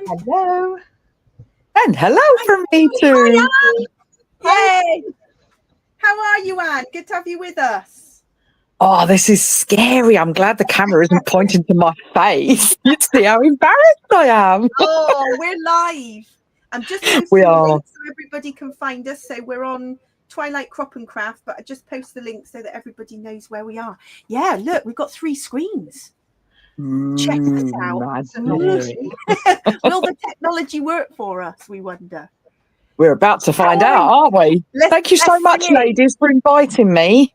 Hello. And hello from me too. Yay. How are you, Anne? Good to have you with us. Oh, this is scary. I'm glad the camera isn't pointing to my face. You see how embarrassed I am. Oh, we're live. I'm just posting We the are. link so everybody can find us. So we're on Twilight Crop and Craft, but I just post the link so that everybody knows where we are. Yeah, look, we've got 3 screens. Check this out. Will the technology work for us, we wonder? We're about to find out, aren't we? Thank you so much, ladies, for inviting me.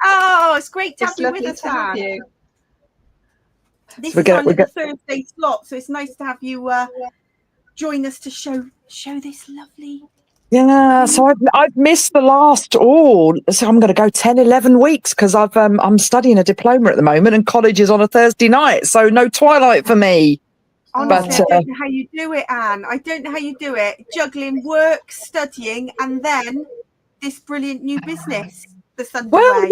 Oh, it's great to have you with us, Anne. This is our little Thursday slot, so it's nice to have you join us to show this lovely. Yeah, so I've missed the last, so I'm going to go 10, 11 weeks because I'm studying a diploma at the moment and college is on a Thursday night, so no Twilight for me. Honestly, I don't know how you do it, Anne. I don't know how you do it. Juggling work, studying, and then this brilliant new business that's underway. Well,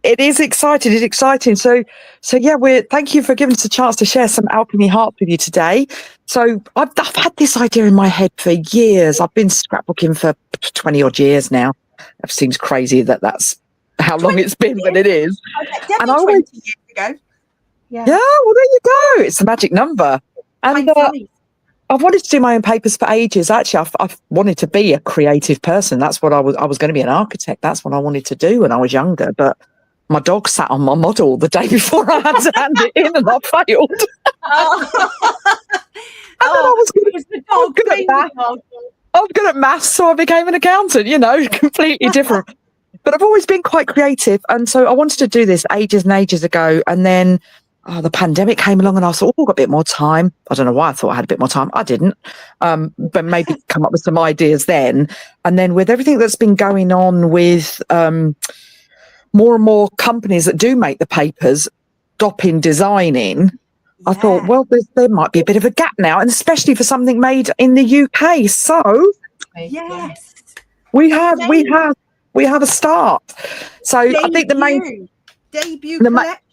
it is exciting. It's exciting. So yeah, thank you for giving us a chance to share some alchemy hearts with you today. So I've had this idea in my head for years. I've been scrapbooking for 20 odd years now. It seems crazy that that's how long it's been, but it is. And I always 20 years ago. Yeah, well, there you go. It's a magic number. And I've wanted to do my own papers for ages. Actually, I've wanted to be a creative person. That's what I was going to be, an architect. That's what I wanted to do when I was younger. But my dog sat on my model the day before I had to hand it in, and I failed. I was good at maths, so I became an accountant. Completely different. But I've always been quite creative, and so I wanted to do this ages and ages ago, and then. The pandemic came along and I thought, I've got a bit more time. I don't know why I thought I had a bit more time. I didn't, but maybe come up with some ideas then. And then with everything that's been going on with more and more companies that do make the papers stopping designing, I thought, well, there might be a bit of a gap now, and especially for something made in the UK. So yes, we have a start. So I think the debut collection.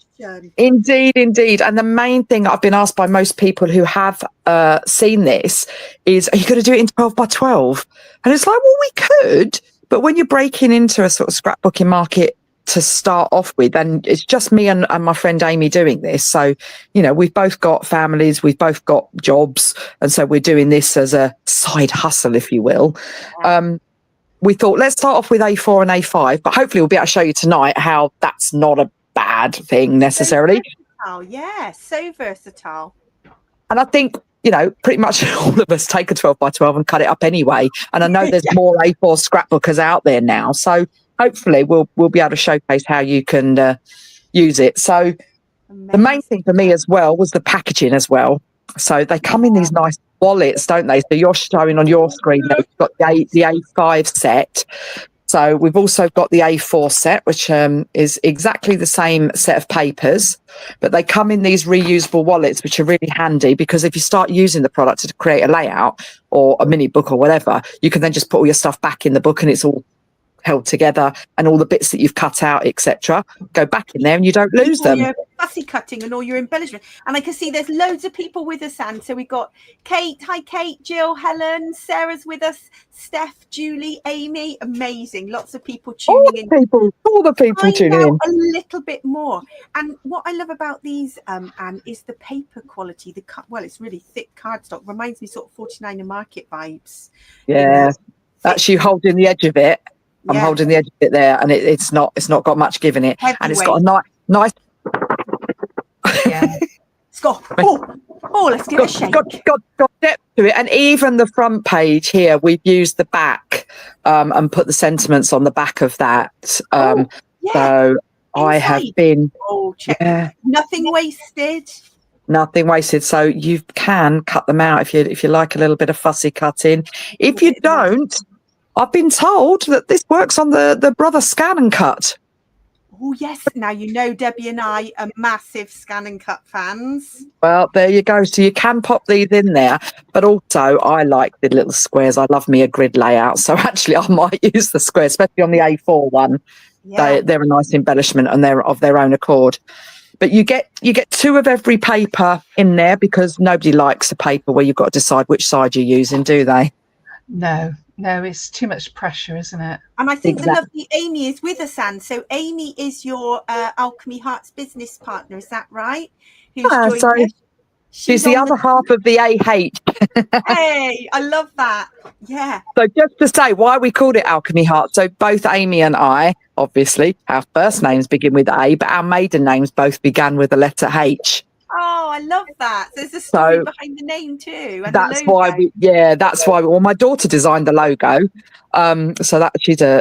Indeed. And the main thing I've been asked by most people who have seen this is, are you going to do it in 12 by 12? And it's like, well, we could, but when you're breaking into a sort of scrapbooking market to start off with, and it's just me and my friend Amy doing this. So, we've both got families, we've both got jobs. And so we're doing this as a side hustle, if you will. We thought, let's start off with A4 and A5, but hopefully we'll be able to show you tonight how that's not a bad thing necessarily. So versatile. And I think pretty much all of us take a 12 by 12 and cut it up anyway, and I know there's more A4 scrapbookers out there now, so hopefully we'll be able to showcase how you can use it. So the main thing for me as well was the packaging as well. So they come in these nice wallets, don't they? So you're showing on your screen that you've got the A5 set. So we've also got the A4 set, which is exactly the same set of papers, but they come in these reusable wallets, which are really handy because if you start using the product to create a layout or a mini book or whatever, you can then just put all your stuff back in the book and it's all held together, and all the bits that you've cut out, etc., go back in there and you don't lose them. Your fussy cutting and all your embellishment. And I can see there's loads of people with us, Anne. So we've got Kate. Hi, Kate, Jill, Helen, Sarah's with us, Steph, Julie, Amy. Amazing. Lots of people tuning in. All the people tuning in. A little bit more. And what I love about these, Anne, is the paper quality. It's really thick cardstock. Reminds me sort of 49er Market vibes. Yeah, that's you holding the edge of it. I'm holding the edge of it there, and it's not got much give in it. Heavyweight. And it's got a nice. It's got. Let's give it a shake. Got depth to it, and even the front page here, we've used the back and put the sentiments on the back of that. So I have been. Nothing wasted. Nothing wasted. So you can cut them out if you like a little bit of fussy cutting. If you don't. I've been told that this works on the Brother Scan and Cut. Oh, yes. Now, Debbie and I are massive Scan and Cut fans. Well, there you go. So you can pop these in there. But also, I like the little squares. I love me a grid layout. So actually, I might use the square, especially on the A4 one. They're a nice embellishment and they're of their own accord. But you get 2 of every paper in there because nobody likes a paper where you've got to decide which side you're using, do they? No, it's too much pressure, isn't it? And I think the lovely Amy is with us, Anne. So Amy is your Alchemy Hearts business partner, is that right? Who's joined us? She's the other half of the AH. Hey, I love that. Yeah. So just to say why we called it Alchemy Heart. So both Amy and I, obviously, our first names begin with A, but our maiden names both began with the letter H. Oh, I love that. There's a story behind the name too. And that's why well, my daughter designed the logo. So that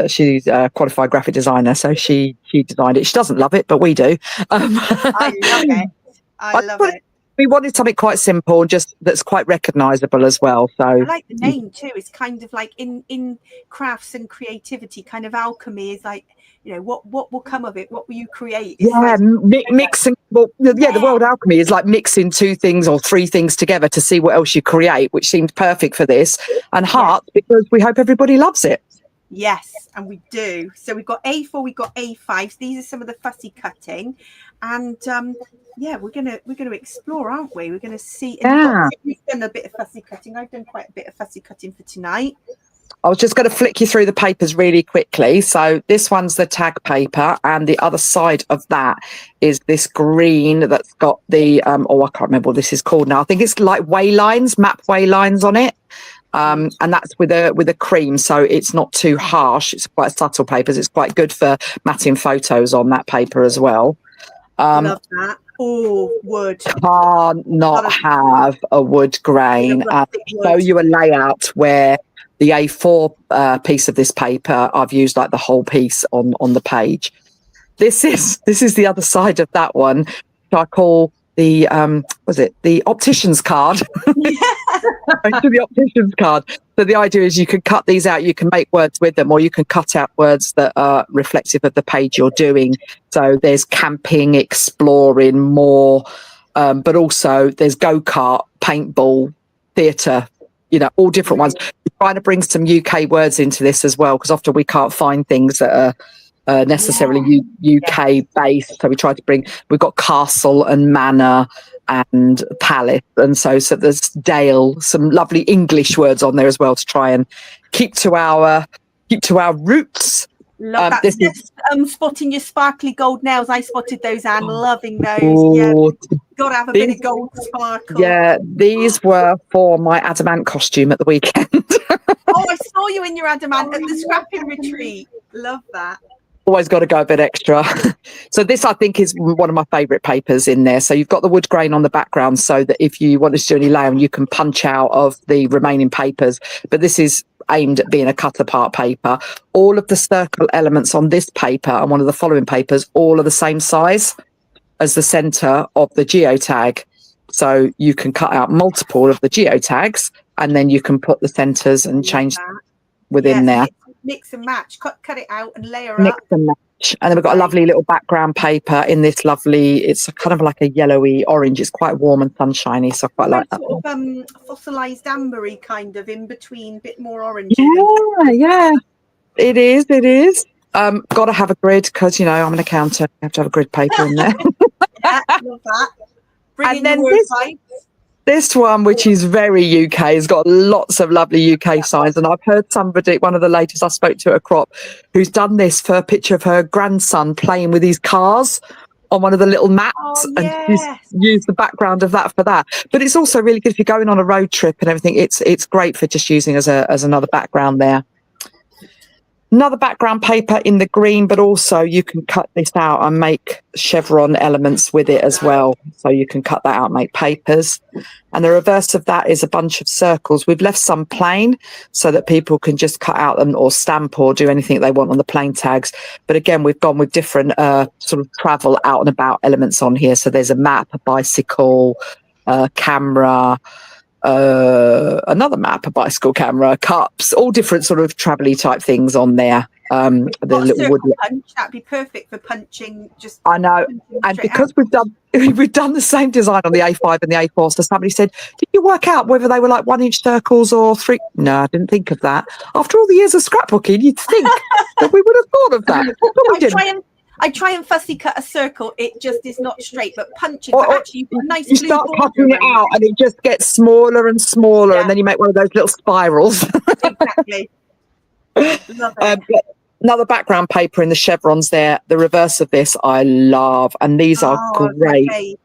she's a qualified graphic designer. So she designed it. She doesn't love it, but we do. I love it. I love it. We wanted something quite simple, just that's quite recognisable as well. So I like the name too. It's kind of like in crafts and creativity, kind of alchemy is like, you know, what will come of it? What will you create? It's mixing. Well, the word alchemy is like mixing 2 things or 3 things together to see what else you create, which seemed perfect for this. And heart, because we hope everybody loves it. Yes, and we do. So we've got A4, we've got A5. These are some of the fussy cutting, and we're gonna explore, aren't we? We're gonna see. We've done a bit of fussy cutting. I've done quite a bit of fussy cutting for tonight. I was just going to flick you through the papers really quickly. So this one's the tag paper, and the other side of that is this green that's got the I can't remember what this is called now. I think it's like map way lines on it. And that's with a cream, so it's not too harsh. It's quite subtle papers. It's quite good for matting photos on that paper as well. Love that. Oh, wood. Can't not have a wood grain. I'll show you a layout where the A4 piece of this paper, I've used like the whole piece on the page. This is the other side of that one, which I call the the optician's card. The optician's card. So the idea is you can cut these out, you can make words with them, or you can cut out words that are reflective of the page you're doing. So there's camping, exploring, more, but also there's go-kart, paintball, theatre, you know, all different ones. We're trying to bring some UK words into this as well, because often we can't find things that are necessarily UK based. So we try to we've got castle and manor and palace, and so there's Dale, some lovely English words on there as well to try and keep to our roots. Love that. Spotting your sparkly gold nails. I spotted those, Anne. Loving those. Gotta have a bit of gold sparkle. Yeah, these were for my adamant costume at the weekend. I saw you in your adamant at the scrapping retreat. Love that. Always got to go a bit extra. So this, I think, is one of my favourite papers in there. So you've got the wood grain on the background, so that if you want to do any layering, you can punch out of the remaining papers. But this is aimed at being a cut apart paper. All of the circle elements on this paper and one of the following papers, all are the same size as the centre of the geotag. So you can cut out multiple of the geotags, and then you can put the centres and change within there. Mix and match, cut it out and layer mix up. And match. And then we've got a lovely little background paper in this lovely, it's kind of like a yellowy orange. It's quite warm and sunshiny, so I quite like that. Sort of fossilized ambery kind of in between, bit more orange. Yeah. It is. Got to have a grid because, you know, I'm an accountant. I have to have a grid paper in there. Yeah, love that. And then this one, which is very UK, has got lots of lovely UK signs. And I've heard one of the ladies I spoke to at a crop, who's done this for a picture of her grandson playing with his cars on one of the little mats, and use the background of that for that. But it's also really good if you're going on a road trip and everything. It's great for just using as another background there. Another background paper in the green, but also you can cut this out and make chevron elements with it as well. So you can cut that out and make papers. And the reverse of that is a bunch of circles. We've left some plain so that people can just cut out them or stamp or do anything they want on the plain tags. But again, we've gone with different sort of travel out and about elements on here. So there's a map, a bicycle, camera, another map, a bicycle camera, cups, all different sort of travel-y type things on there. The little wood punch, that'd be perfect for punching. I know, and because we've done the same design on the A5 and the A4. So somebody said, "Did you work out whether they were like 1-inch circles or 3?" No, I didn't think of that. After all the years of scrapbooking, you'd think that we would have thought of that. I try and fussy cut a circle. It just is not straight, but punching. Or But actually, you've got a nice you blue start border cutting it around out and it just gets smaller and smaller, and then you make one of those little spirals. Exactly. Love it. But another background paper in the chevrons there, the reverse of this, I love. And these are great. Okay.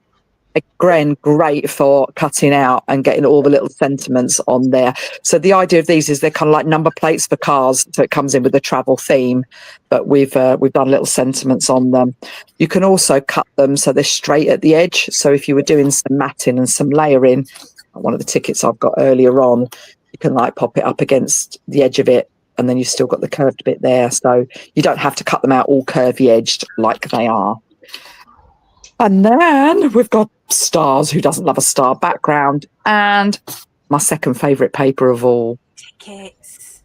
Again, great for cutting out and getting all the little sentiments on there. So the idea of these is they're kind of like number plates for cars, so it comes in with the travel theme, but we've done little sentiments on them. You can also cut them so they're straight at the edge. So if you were doing some matting and some layering, one of the tickets I've got earlier on, you can like pop it up against the edge of it, and then you've still got the curved bit there. So you don't have to cut them out all curvy edged like they are. And then we've got stars. Who doesn't love a star background? And my second favourite paper of all. Tickets.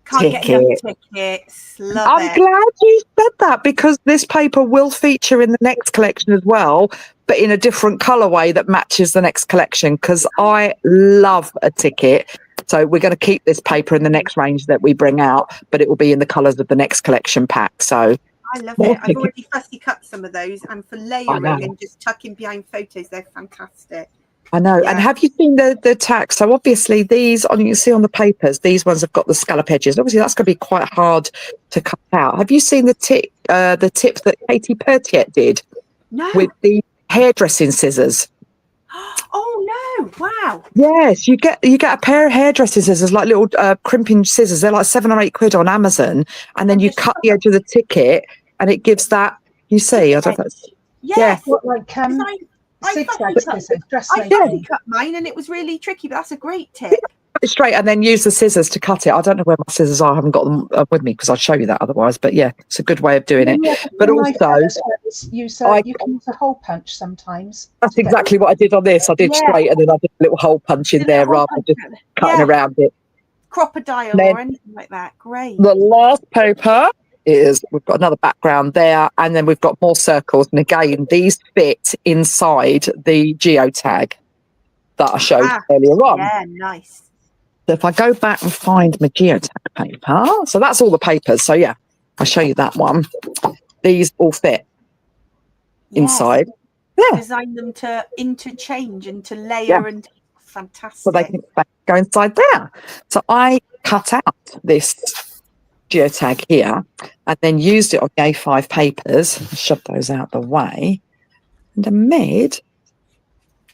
Can't get enough tickets. Love I'm glad you said that, because this paper will feature in the next collection as well, but in a different colourway that matches the next collection, because I love a ticket. So we're going to keep this paper in the next range that we bring out, but it will be in the colours of the next collection pack. So I love it. I've already fussy cut some of those, and for layering and just tucking behind photos, they're fantastic. I know. Yeah. And have you seen the tags? So obviously these, you can see on the papers, these ones have got the scallop edges. Obviously that's going to be quite hard to cut out. Have you seen the tip that Katie Pertiet did with the hairdressing scissors? Oh no! Wow. Yes, you get a pair of hairdressing scissors, like little crimping scissors. They're like £7 or £8 on Amazon, and then you cut the edge of the ticket, and it gives that. You see, I don't know. Yes. What, like I cut mine, and it was really tricky, but that's a great tip. Straight, and then use the scissors to cut it. I don't know where my scissors are. I haven't got them with me because I'd show you that otherwise. But yeah, it's a good way of doing it. But also, you can use a hole punch sometimes. That's exactly what I did on this. I did straight, and then I did a little hole punch in there rather than just cutting around it. Crocodile or anything like that. Great. The last paper is, we've got another background there, and then we've got more circles. And again, these fit inside the geotag that I showed earlier on. Yeah, nice. So if I go back and find my geotag paper, so that's all the papers. So yeah, I'll show you that one. These all fit inside. Yeah. Design them to interchange and to layer and fantastic. So they can go inside there. So I cut out this geotag here and then used it on the A5 papers, shoved those out the way, and I made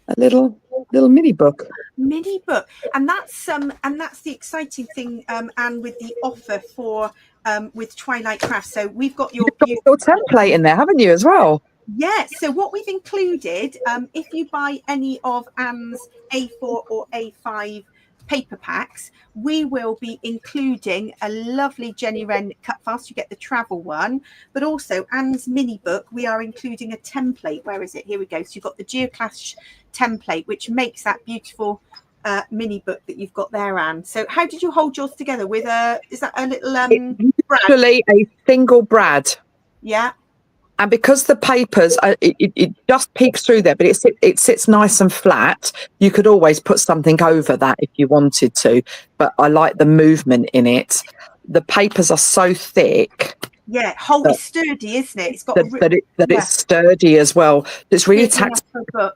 a little mini book. And that's the exciting thing, and with the offer for with Twilight Crafts. So we've got your template in there, haven't you, as well? Yes. So what we've included, if you buy any of Anne's A4 or A5 paper packs, we will be including a lovely Jenny Wren Cutfiles. You get the travel one, but also Anne's mini book. We are including a template. Where is it? Here we go. So you've got the Geoclash template, which makes that beautiful mini book that you've got there, Anne. So how did you hold yours together with is that a little actually a single brad? Yeah. And because the papers, it just peeks through there, but it sits nice and flat. You could always put something over that if you wanted to, but I like the movement in it. The papers are so thick. Yeah, it's sturdy, isn't it? It's got it's sturdy as well. It's really tactile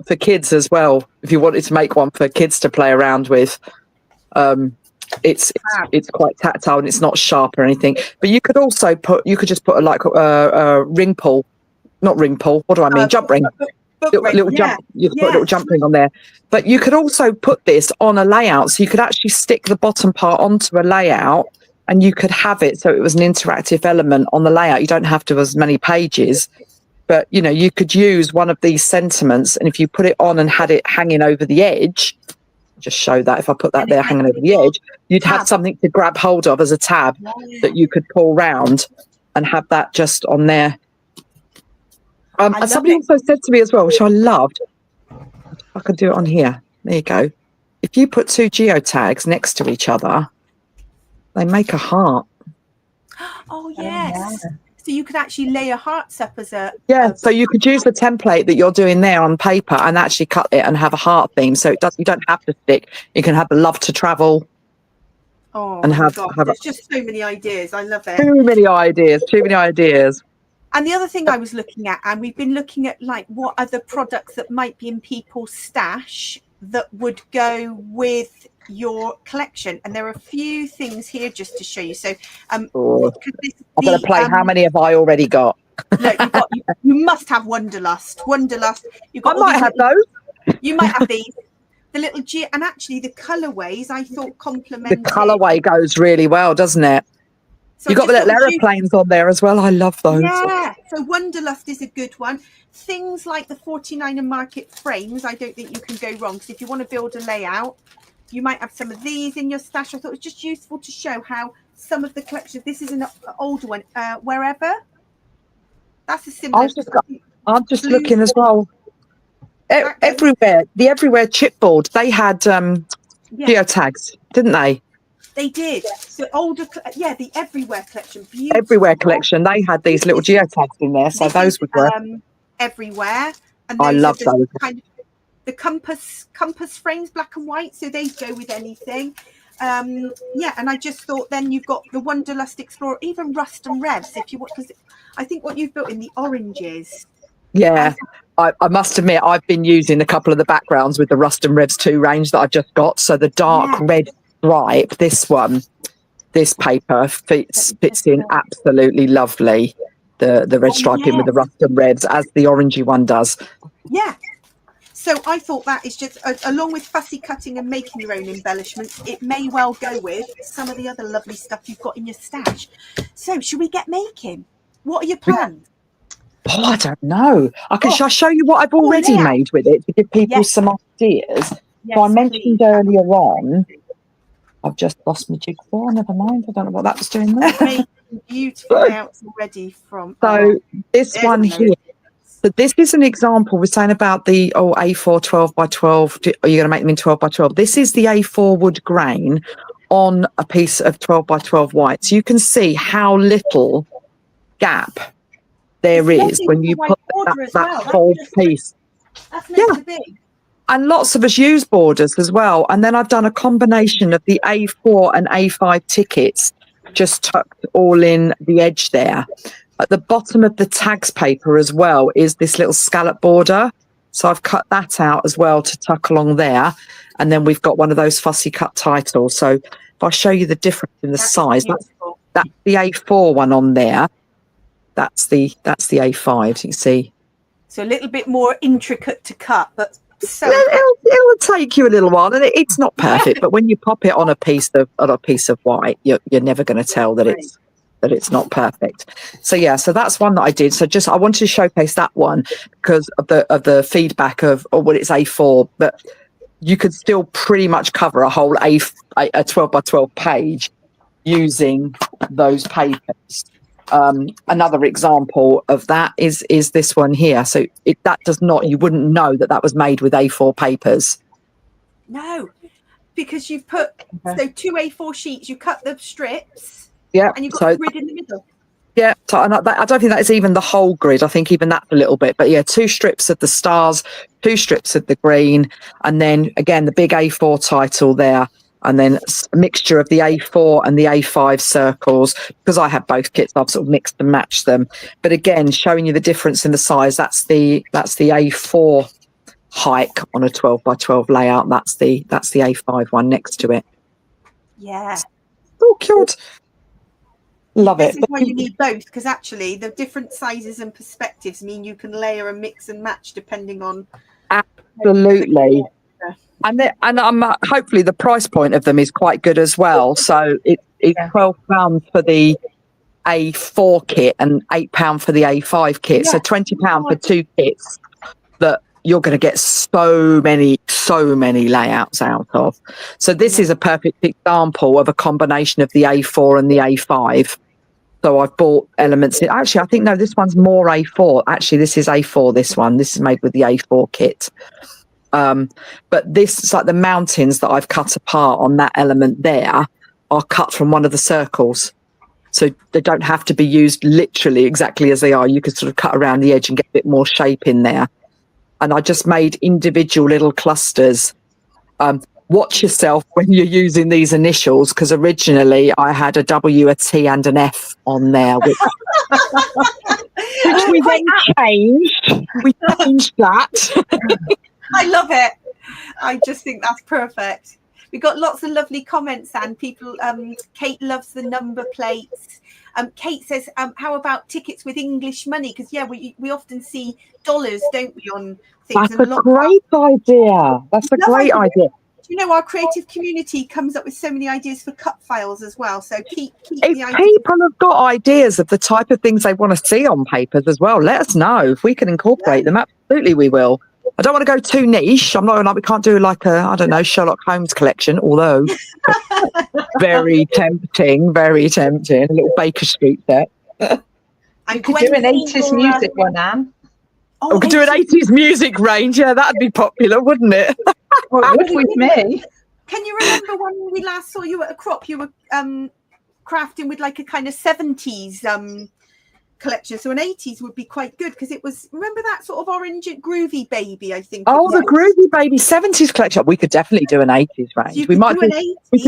for kids as well. If you wanted to make one for kids to play around with, it's quite tactile and it's not sharp or anything. But you could also just put a ring pull, not ring pull. What do I mean? Jump ring. Little jump. You could put a little jump ring on there. But you could also put this on a layout, so you could actually stick the bottom part onto a layout. And you could have it so it was an interactive element on the layout. You don't have to have as many pages, but you could use one of these sentiments, and if you put it on and had it hanging over the edge, just show that if I put that there hanging over the edge, you'd have something to grab hold of as a tab that you could pull round and have that just on there. And somebody also said to me as well, which I loved, I could do it on here. There you go. If you put two geotags next to each other, they make a heart. Oh, yes. So you could actually layer hearts up as a... Yeah, so you could use the template that you're doing there on paper and actually cut it and have a heart theme. So you don't have to stick. You can have the love to travel. Oh, and have there's just so many ideas. I love it. Too many ideas. And the other thing I was looking at, and we've been looking at like what other products that might be in people's stash that would go with your collection. And there are a few things here just to show you. So I'm going to play how many have I already got? Look, you must have Wonderlust. You've got I might have those. You might have these. The little and actually the colourways I thought complemented. The colourway goes really well, doesn't it? So you've got the little aeroplanes on there as well. I love those. Yeah, so Wonderlust is a good one. Things like the 49er Market frames, I don't think you can go wrong, because if you want to build a layout, you might have some of these in your stash. I thought it was just useful to show how some of the collections, this is an older one, Wherever. That's a similar. I'm just looking as well. Everywhere, the Everywhere chipboard, they had geotags, didn't they? They did. So older, the Everywhere collection. Beautiful. Everywhere collection, they had these little geotags in there, so those would work. Everywhere. And I love those. Kind of the compass frames, black and white, so they go with anything. And I just thought then you've got the Wonderlust Explorer, even Rust and Revs, if you want, because I think what you've built in the oranges. Yeah, I must admit, I've been using a couple of the backgrounds with the Rust and Revs 2 range that I've just got. So the dark red stripe, this paper fits in absolutely lovely. The red striping with the Rust and Revs, as the orangey one does. Yeah. So I thought that is just, along with fussy cutting and making your own embellishments, it may well go with some of the other lovely stuff you've got in your stash. So should we get making? What are your plans? Oh, I don't know. Shall I show you what I've already made with it to give people some ideas? Yes, so I mentioned earlier on, I've just lost my jigsaw. Never mind. I don't know what that was doing there. Making beautiful layouts already from. So this one here. So this is an example. We're saying about the A4 12 by 12. Are you going to make them in 12 by 12? This is the A4 wood grain on a piece of 12 by 12 white. So you can see how little gap there is when you put that whole piece. That's meant to be. And lots of us use borders as well. And then I've done a combination of the A4 and A5 tickets, just tucked all in the edge there. At the bottom of the tags paper as well is this little scallop border. So I've cut that out as well to tuck along there. And then we've got one of those fussy cut titles. So if I show you the difference in the size, that's the A4 one on there. That's the A5, you see. So a little bit more intricate to cut, but so it'll take you a little while, and it's not perfect. But when you pop it on a piece of white, you're never going to tell that it's not perfect. So that's one that I did. So I wanted to showcase that one because of the feedback of it's A4, but you could still pretty much cover a whole a 12 by 12 page using those papers. Another example of that is this one here. So you wouldn't know that was made with A4 papers. No, because you've put so 2 A4 sheets, you cut the strips, and you've got the grid in the middle. Yeah, so I don't think that is even the whole grid. I think even that's a little bit, but 2 strips of the stars, 2 strips of the green, and then again the big A4 title there. And then a mixture of the A4 and the A5 circles. Because I have both kits, I've sort of mixed and matched them. But again, showing you the difference in the size. That's the A4 hike on a 12 by 12 layout. That's the A5 one next to it. Yeah. Oh, cute. Love it. This is why you need both, because actually the different sizes and perspectives mean you can layer and mix and match depending on. Absolutely. And hopefully the price point of them is quite good as well. So it's £12 for the A4 kit and £8 for the A5 kit. So £20 for 2 kits that you're going to get so many layouts out of. So this is a perfect example of a combination of the A4 and the A5. So I've bought elements. Actually, I think, no, this one's more A4. Actually, this is A4, this one. This is made with the A4 kit. But this is like the mountains that I've cut apart on that element there are cut from one of the circles. So they don't have to be used literally exactly as they are. You could sort of cut around the edge and get a bit more shape in there. And I just made individual little clusters. Watch yourself when you're using these initials, because originally I had a W, a T and an F on there. Which which we then changed. We changed that. I love it. I just think that's perfect. We got lots of lovely comments, and people. Kate loves the number plates. Kate says, "How about tickets with English money? Because we often see dollars, don't we, on things?" That's a great idea. That's a great idea. You know, our creative community comes up with so many ideas for Cutfiles as well. So keep if the ideas. people have got ideas of the type of things they want to see on papers as well, let us know if we can incorporate them. Absolutely, we will. I don't want to go too niche. I'm not like, we can't do like a, I don't know, Sherlock Holmes collection, although very tempting, a little Baker Street set. You could do an 80s music one, Anne. We could do an 80s music range. Yeah, that'd be popular, wouldn't it? Well, it would with me. Can you remember when we last saw you at a crop? You were crafting with like a kind of 70s collection, so an 80s would be quite good, because it was, remember that sort of orange groovy baby, I think. Oh, the groovy baby 70s collection. We could definitely do an 80s range. We might do, we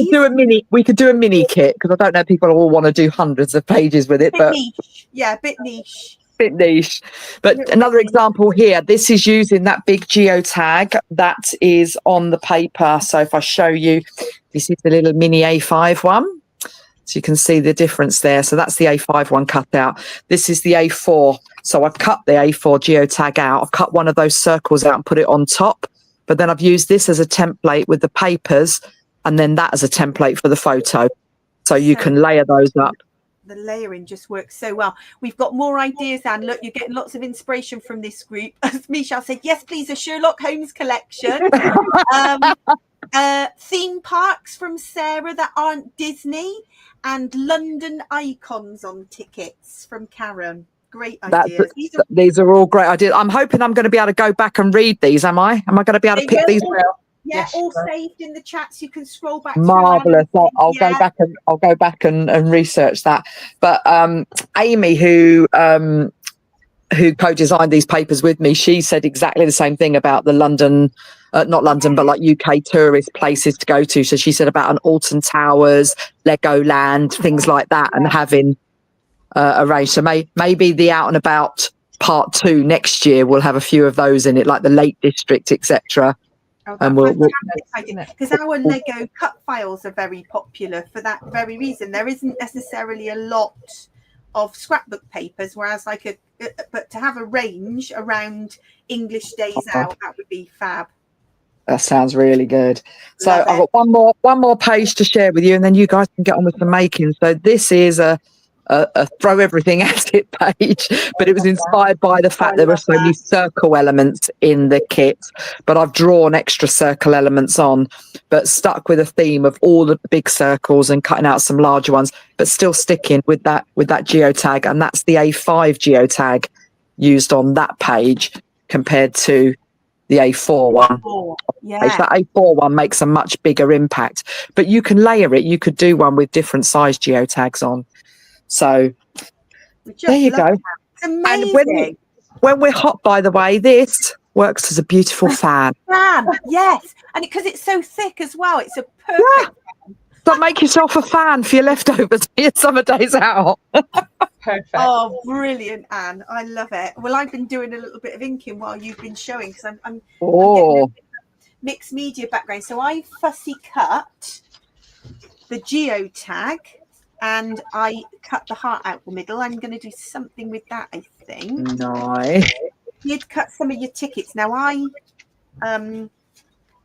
could do a mini kit, because I don't know if people all want to do hundreds of pages with it, but niche. Yeah, bit niche. But another example here, this is using that big geotag that is on the paper. So if I show you, this is the little mini A5 one. So you can see the difference there. So that's the A5 one cut out. This is the A4. So I've cut the A4 geotag out. I've cut one of those circles out and put it on top. But then I've used this as a template with the papers, and then that as a template for the photo. So you can layer those up. The layering just works so well. We've got more ideas, Anne. Look, you're getting lots of inspiration from this group. As Michelle said, yes, please, a Sherlock Holmes collection. Theme parks from Sarah that aren't Disney, and London icons on tickets from Karen. Great ideas. These are all great ideas. I'm hoping I'm going to be able to go back and read these. Am I going to be able to pick these? Yeah, yes, all saved in the chats. You can scroll back. Marvelous. I'll go back and research that. But Amy, who co-designed these papers with me, she said exactly the same thing about the London, not London, but like UK tourist places to go to. So she said about an Alton Towers, Legoland, things like that, and having arranged. So maybe the Out and About part 2 next year will have a few of those in it, like the Lake District, etc. Oh, and because our Lego Cutfiles are very popular for that very reason. There isn't necessarily a lot of scrapbook papers, whereas but to have a range around English Days Out, that would be fab. That sounds really good. So I've got one more page to share with you, and then you guys can get on with the making. So this is a throw everything at it page, but it was inspired by the fact there were so many circle elements in the kit, but I've drawn extra circle elements on, but stuck with a theme of all the big circles and cutting out some larger ones, but still sticking with that geotag. And that's the A5 geotag used on that page compared to the A4 one. Yeah. So that A4 one makes a much bigger impact, but you can layer it. You could do one with different size geotags on. So there you go. It's amazing. And when we're hot, by the way, this works as a beautiful fan. Yes, and because it's so thick as well, it's a perfect. So make yourself a fan for your leftovers for your summer days out. Perfect. Oh, brilliant, Anne! I love it. Well, I've been doing a little bit of inking while you've been showing, because I'm getting a mixed media background. So I fussy cut the geotag. And I cut the heart out the middle. I'm going to do something with that, I think. Nice. You'd cut some of your tickets. Now, I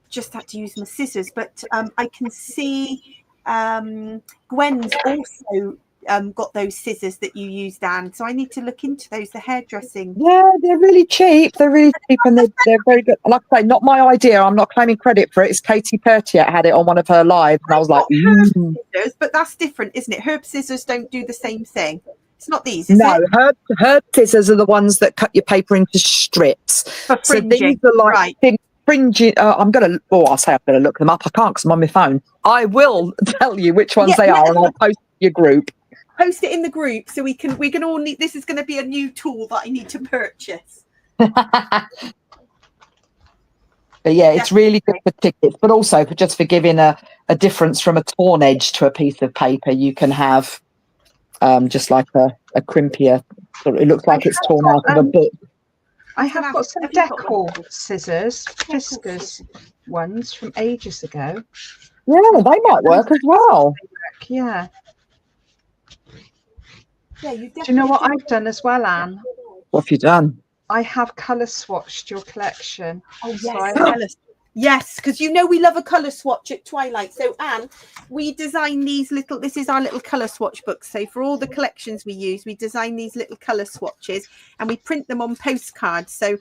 just had to use my scissors, but I can see Gwen's also got those scissors that you used, Anne. So I need to look into those, the hairdressing. Yeah, they're really cheap. They're really cheap, and they're very good. Like I say, not my idea. I'm not claiming credit for it. It's Katie Pertiet had it on one of her lives, and I was like, scissors, but that's different, isn't it? Herb scissors don't do the same thing. It's not these, is it? No, herb scissors are the ones that cut your paper into strips. For fringing. So these are like fringing. I'm going to look them up. I can't because I'm on my phone. I will tell you which ones they are, and I'll post your group. Post it in the group so we can all need. This is going to be a new tool that I need to purchase. But yeah, it's really good for tickets, but also for giving a difference from a torn edge to a piece of paper. You can have just like a crimpier So it looks like it's torn out of a book. I have got some decor scissors, Fiskars ones from ages ago. Yeah, they might work as well. Yeah. Yeah, Do you know what I've done as well, Anne? What have you done? I have colour swatched your collection. Oh, So yes. Yes, because you know we love a colour swatch at Twilight. So, Anne, we design these little, this is our little colour swatch book. So for all the collections we use, we design these little colour swatches and we print them on postcards. So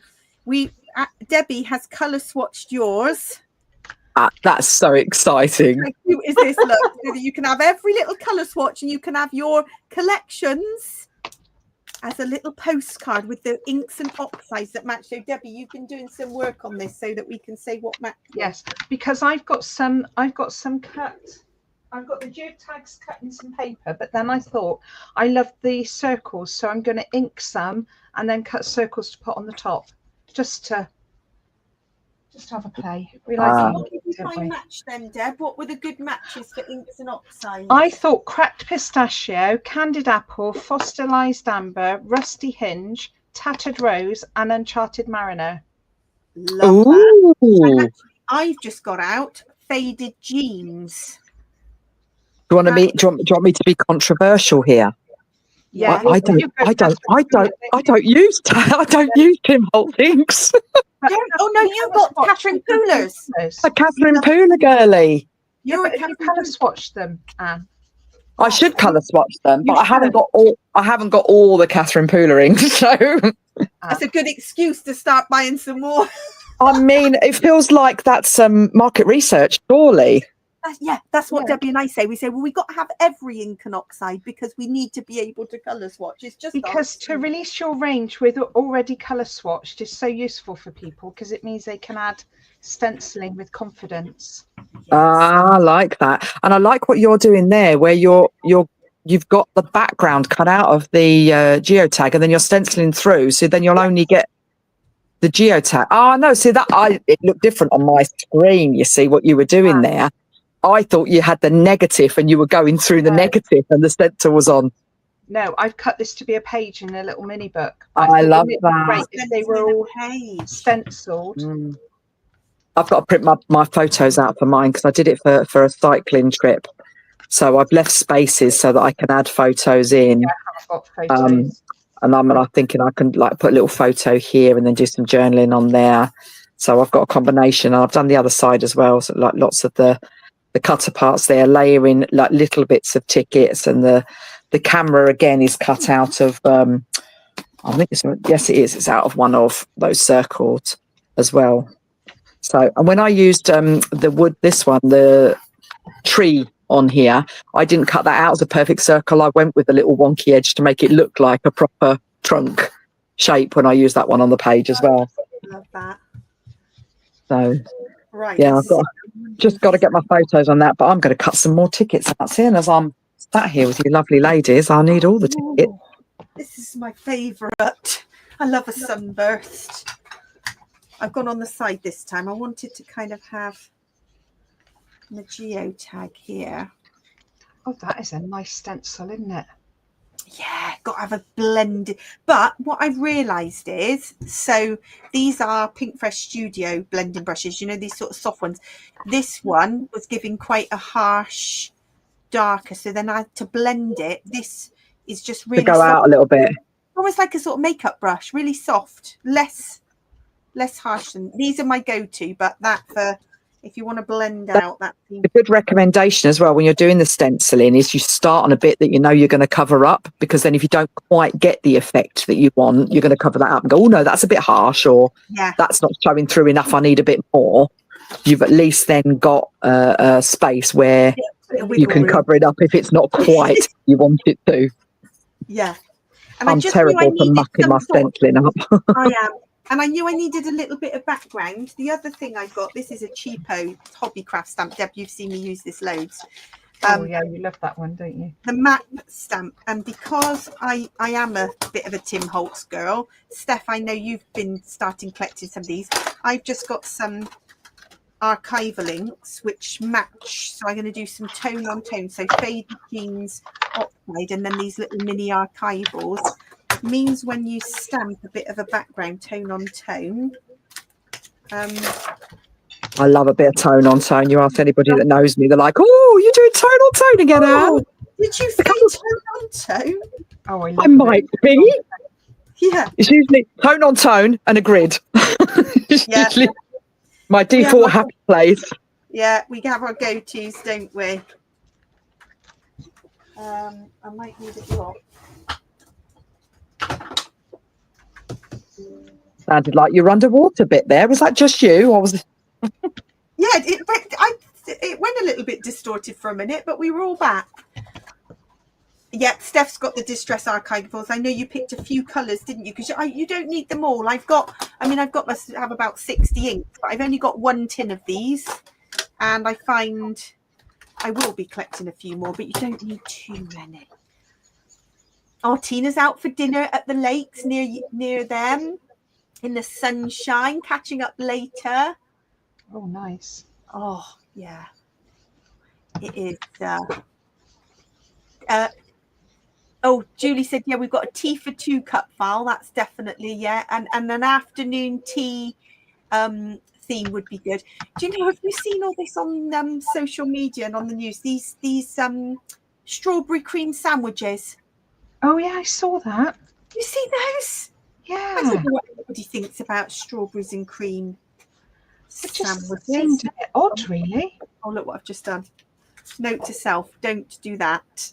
Debbie has colour swatched yours. That's so exciting. How cute is this? Look, so that you can have every little colour swatch and you can have your collections as a little postcard with the inks and oxides that match. So Debbie, you've been doing some work on this so that we can say what match. Yes, because I've got some cut. I've got the geotags cut in some paper, but then I thought I love the circles, so I'm going to ink some and then cut circles to put on the top, just to have a play. We like What did you find match then, Deb? What were the good matches for inks and oxides? I thought cracked pistachio, candied apple, fossilized amber, rusty hinge, tattered rose, and uncharted mariner. Love that. And actually, I've just got out faded jeans. Do you want me to be controversial here? Yeah, I don't use Tim Holt inks. Oh no, you got Catherine Pooler's. A Catherine Pooler girly. You're a colour swatch them, Anne. I should colour swatch them, but I haven't got all the Catherine Pooler inks. So that's a good excuse to start buying some more. I mean, it feels like that's market research, surely. That's what Debbie and I say. We say, well, we've got to have every ink and oxide because we need to be able to colour swatch. It's just because to release your range with already colour swatched is so useful for people because it means they can add stenciling with confidence. I like that, and I like what you're doing there, where you've got the background cut out of the geotag, and then you're stenciling through. So then you'll only get the geotag. Oh no, see it looked different on my screen. You see what you were doing there. I thought you had the negative and you were going through the negative and the stencil was on. No, I've cut this to be a page in a little mini book. I love that. Great if they were all stenciled. I've got to print my photos out for mine because I did it for a cycling trip. So I've left spaces so that I can add photos in. Yeah, I've got photos. And I'm thinking I can like put a little photo here and then do some journaling on there. So I've got a combination. And I've done the other side as well. So like lots of the cutter parts there, layering like little bits of tickets, and the camera again is cut out of I think it's out of one of those circles as well. So, and when I used the wood, the tree on here, I didn't cut that out as a perfect circle. I went with a little wonky edge to make it look like a proper trunk shape when I used that one on the page as well. Love that. So right, yeah, I've just got to get my photos on that, but I'm going to cut some more tickets out. Seeing as I'm sat here with you lovely ladies, I need all the tickets. This is my favourite. I love a sunburst. I've gone on the side this time. I wanted to kind of have the geotag here. Oh, that is a nice stencil, isn't it? Yeah, got to have a blend. But what I've realised is, so these are Pink Fresh Studio blending brushes, you know, these sort of soft ones. This one was giving quite a harsh, darker. So then I had to blend it. This is just really to go soft. Out a little bit. Almost like a sort of makeup brush, really soft, less harsh than these are my go-to, but that for if you want to blend out that thing. A good recommendation as well when you're doing the stenciling is you start on a bit that you know you're going to cover up, because then if you don't quite get the effect that you want, you're going to cover that up and go, oh no, that's a bit harsh, or that's not showing through enough, I need a bit more. You've at least then got a space where you can cover it up if it's not quite you want it to. Yeah. And I'm terrible for mucking my stenciling up. I am. And I knew I needed a little bit of background. The other thing I got, this is a cheapo hobby craft stamp. Deb, you've seen me use this loads. Oh yeah, you love that one, don't you? The map stamp. And because I am a bit of a Tim Holtz girl, Steph, I know you've been starting collecting some of these. I've just got some archival inks which match. So I'm going to do some tone on tone. So faded jeans, oxide, and then these little mini archivals. means when you stamp a bit of a background, tone on tone. I love a bit of tone on tone. You ask anybody that knows me, they're like, "Oh, you're doing tone on tone again, Anne?" Did you say tone on tone? Oh, I might be. Yeah. It's usually tone on tone and a grid. It's usually my default happy place. Yeah, we have our go-tos, don't we? I might need a drop. Sounded like you're underwater a bit there. Was that just you, or was it? Yeah, it went a little bit distorted for a minute, but we were all back. Yeah, Steph's got the Distress Archivables. I know you picked a few colours, didn't you? Because you don't need them all. I must have about 60 inks, but I've only got one tin of these. And I find I will be collecting a few more, but you don't need too many. Oh, Tina's out for dinner at the lakes near them in the sunshine, catching up later. Oh, nice. Oh, yeah. It is. Oh, Julie said, yeah, we've got a tea for two cup file. That's definitely, yeah. And an afternoon tea theme would be good. Do you know, have you seen all this on social media and on the news? These strawberry cream sandwiches. Oh, yeah, I saw that. You see those? Yeah. I don't know what everybody thinks about strawberries and cream sandwiches. It seemed a bit odd, really. Oh, look what I've just done. Note to self, don't do that.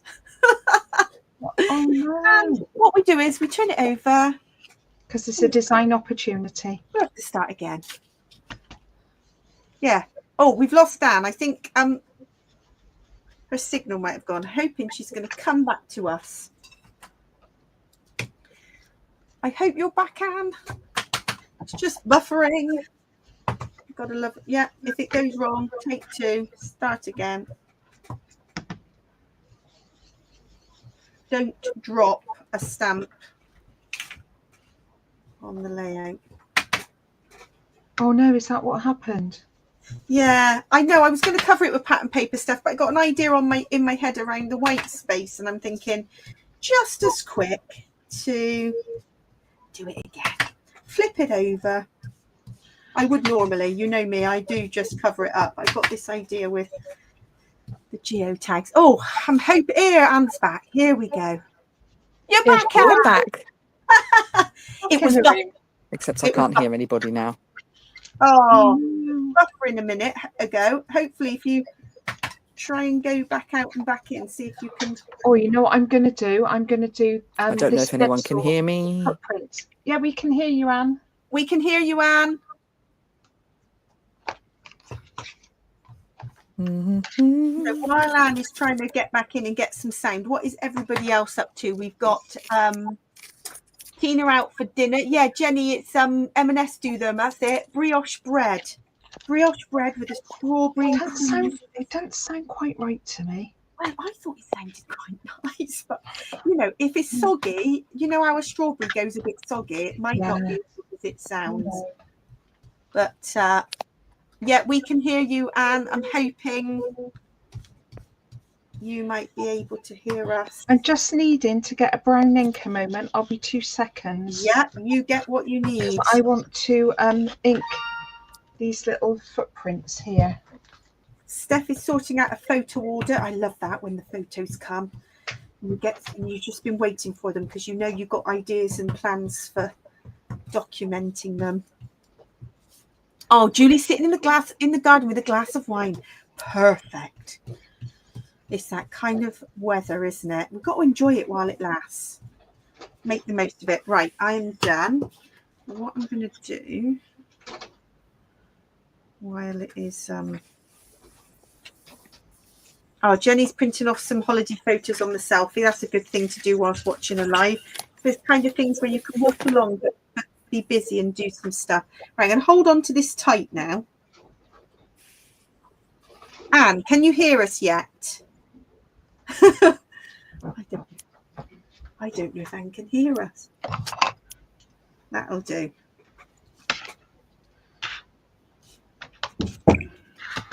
Oh, no. And what we do is we turn it over. Because it's a design opportunity. We'll have to start again. Yeah. Oh, we've lost Anne. I think her signal might have gone. Hoping she's going to come back to us. I hope you're back, Anne. It's just buffering. You've got to love it. Yeah, if it goes wrong, take two. Start again. Don't drop a stamp on the layout. Oh, no, is that what happened? Yeah, I know. I was going to cover it with pattern paper stuff, but I got an idea in my head around the white space, and I'm thinking just as quick to do it again. Flip it over. I would normally, you know me, I do just cover it up. I got this idea with the geotags. Oh, I'm hoping here Anne's back. Here we go. You're back, Anne. We're back. It was Except I can't hear anybody now. Oh, buffering a minute ago. Hopefully, if you try and go back out and back in, see if you can. Oh, you know what I'm going to do? I'm going to do. I don't know if anyone can hear me. Footprint. Yeah, we can hear you, Anne. We can hear you, Anne. So while Anne is trying to get back in and get some sound, what is everybody else up to? We've got Tina out for dinner. Yeah, Jenny, it's M&S do them. That's it. Brioche bread with a strawberry. It don't sound quite right to me. Well, I thought it sounded quite nice, but you know, if it's soggy, you know how a strawberry goes a bit soggy. It might not be as good as it sounds. But yeah, we can hear you, Anne. I'm hoping you might be able to hear us. I'm just needing to get a brown ink a moment. I'll be 2 seconds. Yeah, you get what you need. I want to ink these little footprints here. Steph is sorting out a photo order. I love that when the photos come. And you've just been waiting for them because you know you've got ideas and plans for documenting them. Oh, Julie's sitting in the garden with a glass of wine. Perfect. It's that kind of weather, isn't it? We've got to enjoy it while it lasts. Make the most of it. Right, I'm done. What I'm going to do while it is... Oh, Jenny's printing off some holiday photos on the selfie. That's a good thing to do whilst watching a live. There's kind of things where you can walk along but be busy and do some stuff. Right, I'm going to hold on to this tight now. Anne, can you hear us yet? I don't know if Anne can hear us. That'll do.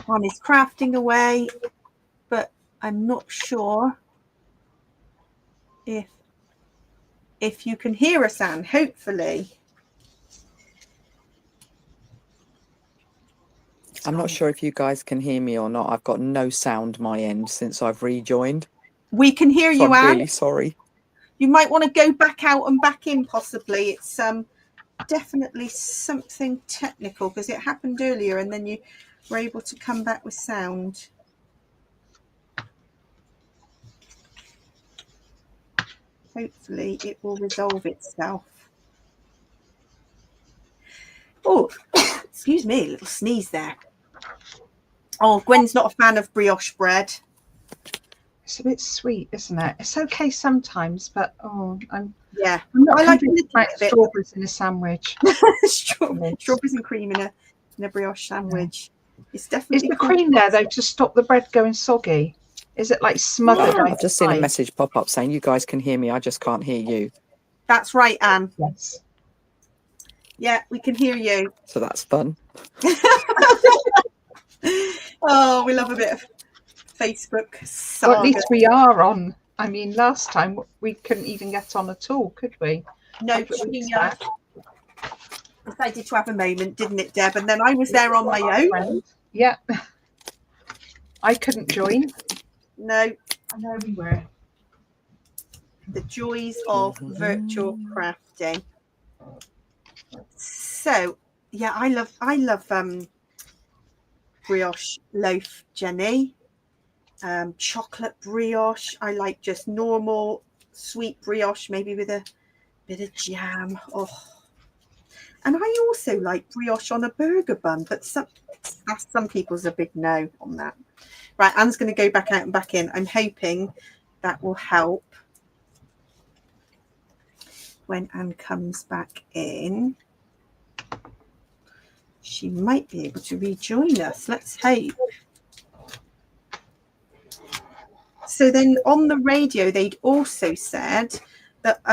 One is crafting away, but I'm not sure if if you can hear us, Anne, hopefully. I'm not sure if you guys can hear me or not. I've got no sound my end since I've rejoined. We can hear you, I'm Anne. really sorry. You might want to go back out and back in, possibly. It's definitely something technical, because it happened earlier and then you were able to come back with sound. Hopefully it will resolve itself. Oh, excuse me, a little sneeze there. Oh, Gwen's not a fan of brioche bread. It's a bit sweet, isn't it? It's okay sometimes, but I'm Yeah, not I like strawberries in a sandwich. Strawberries and cream in a brioche sandwich. Yeah. It's definitely. Is the cream there though to stop the bread going soggy? Is it like smothered? I've just seen a message pop up saying you guys can hear me. I just can't hear you. That's right, Anne. Yes. Yeah, we can hear you. So that's fun. Oh, we love a bit of Facebook saga. Well, at least we are on. I mean, last time we couldn't even get on at all, could we? No, she decided to have a moment, didn't it, Deb? And then I was there on my own. Yeah. I couldn't join. No. I know we were. The joys of virtual crafting. So, yeah, I love brioche loaf, Jenny. Chocolate brioche. I like just normal sweet brioche, maybe with a bit of jam. Oh, and I also like brioche on a burger bun, but some people's a big no on that. Right, Anne's going to go back out and back in. I'm hoping that will help when Anne comes back in. She might be able to rejoin us. Let's hope. So then on the radio, they'd also said that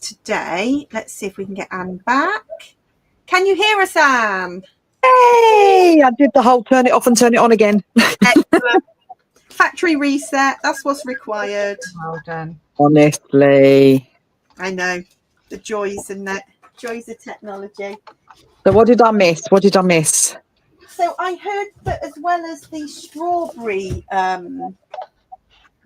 today, let's see if we can get Anne back. Can you hear us, Anne? Hey, I did the whole turn it off and turn it on again. Excellent. Factory reset. That's what's required. Well done. Honestly. I know. The joys and that. Joys of technology. So what did I miss? What did I miss? So I heard that as well as the strawberry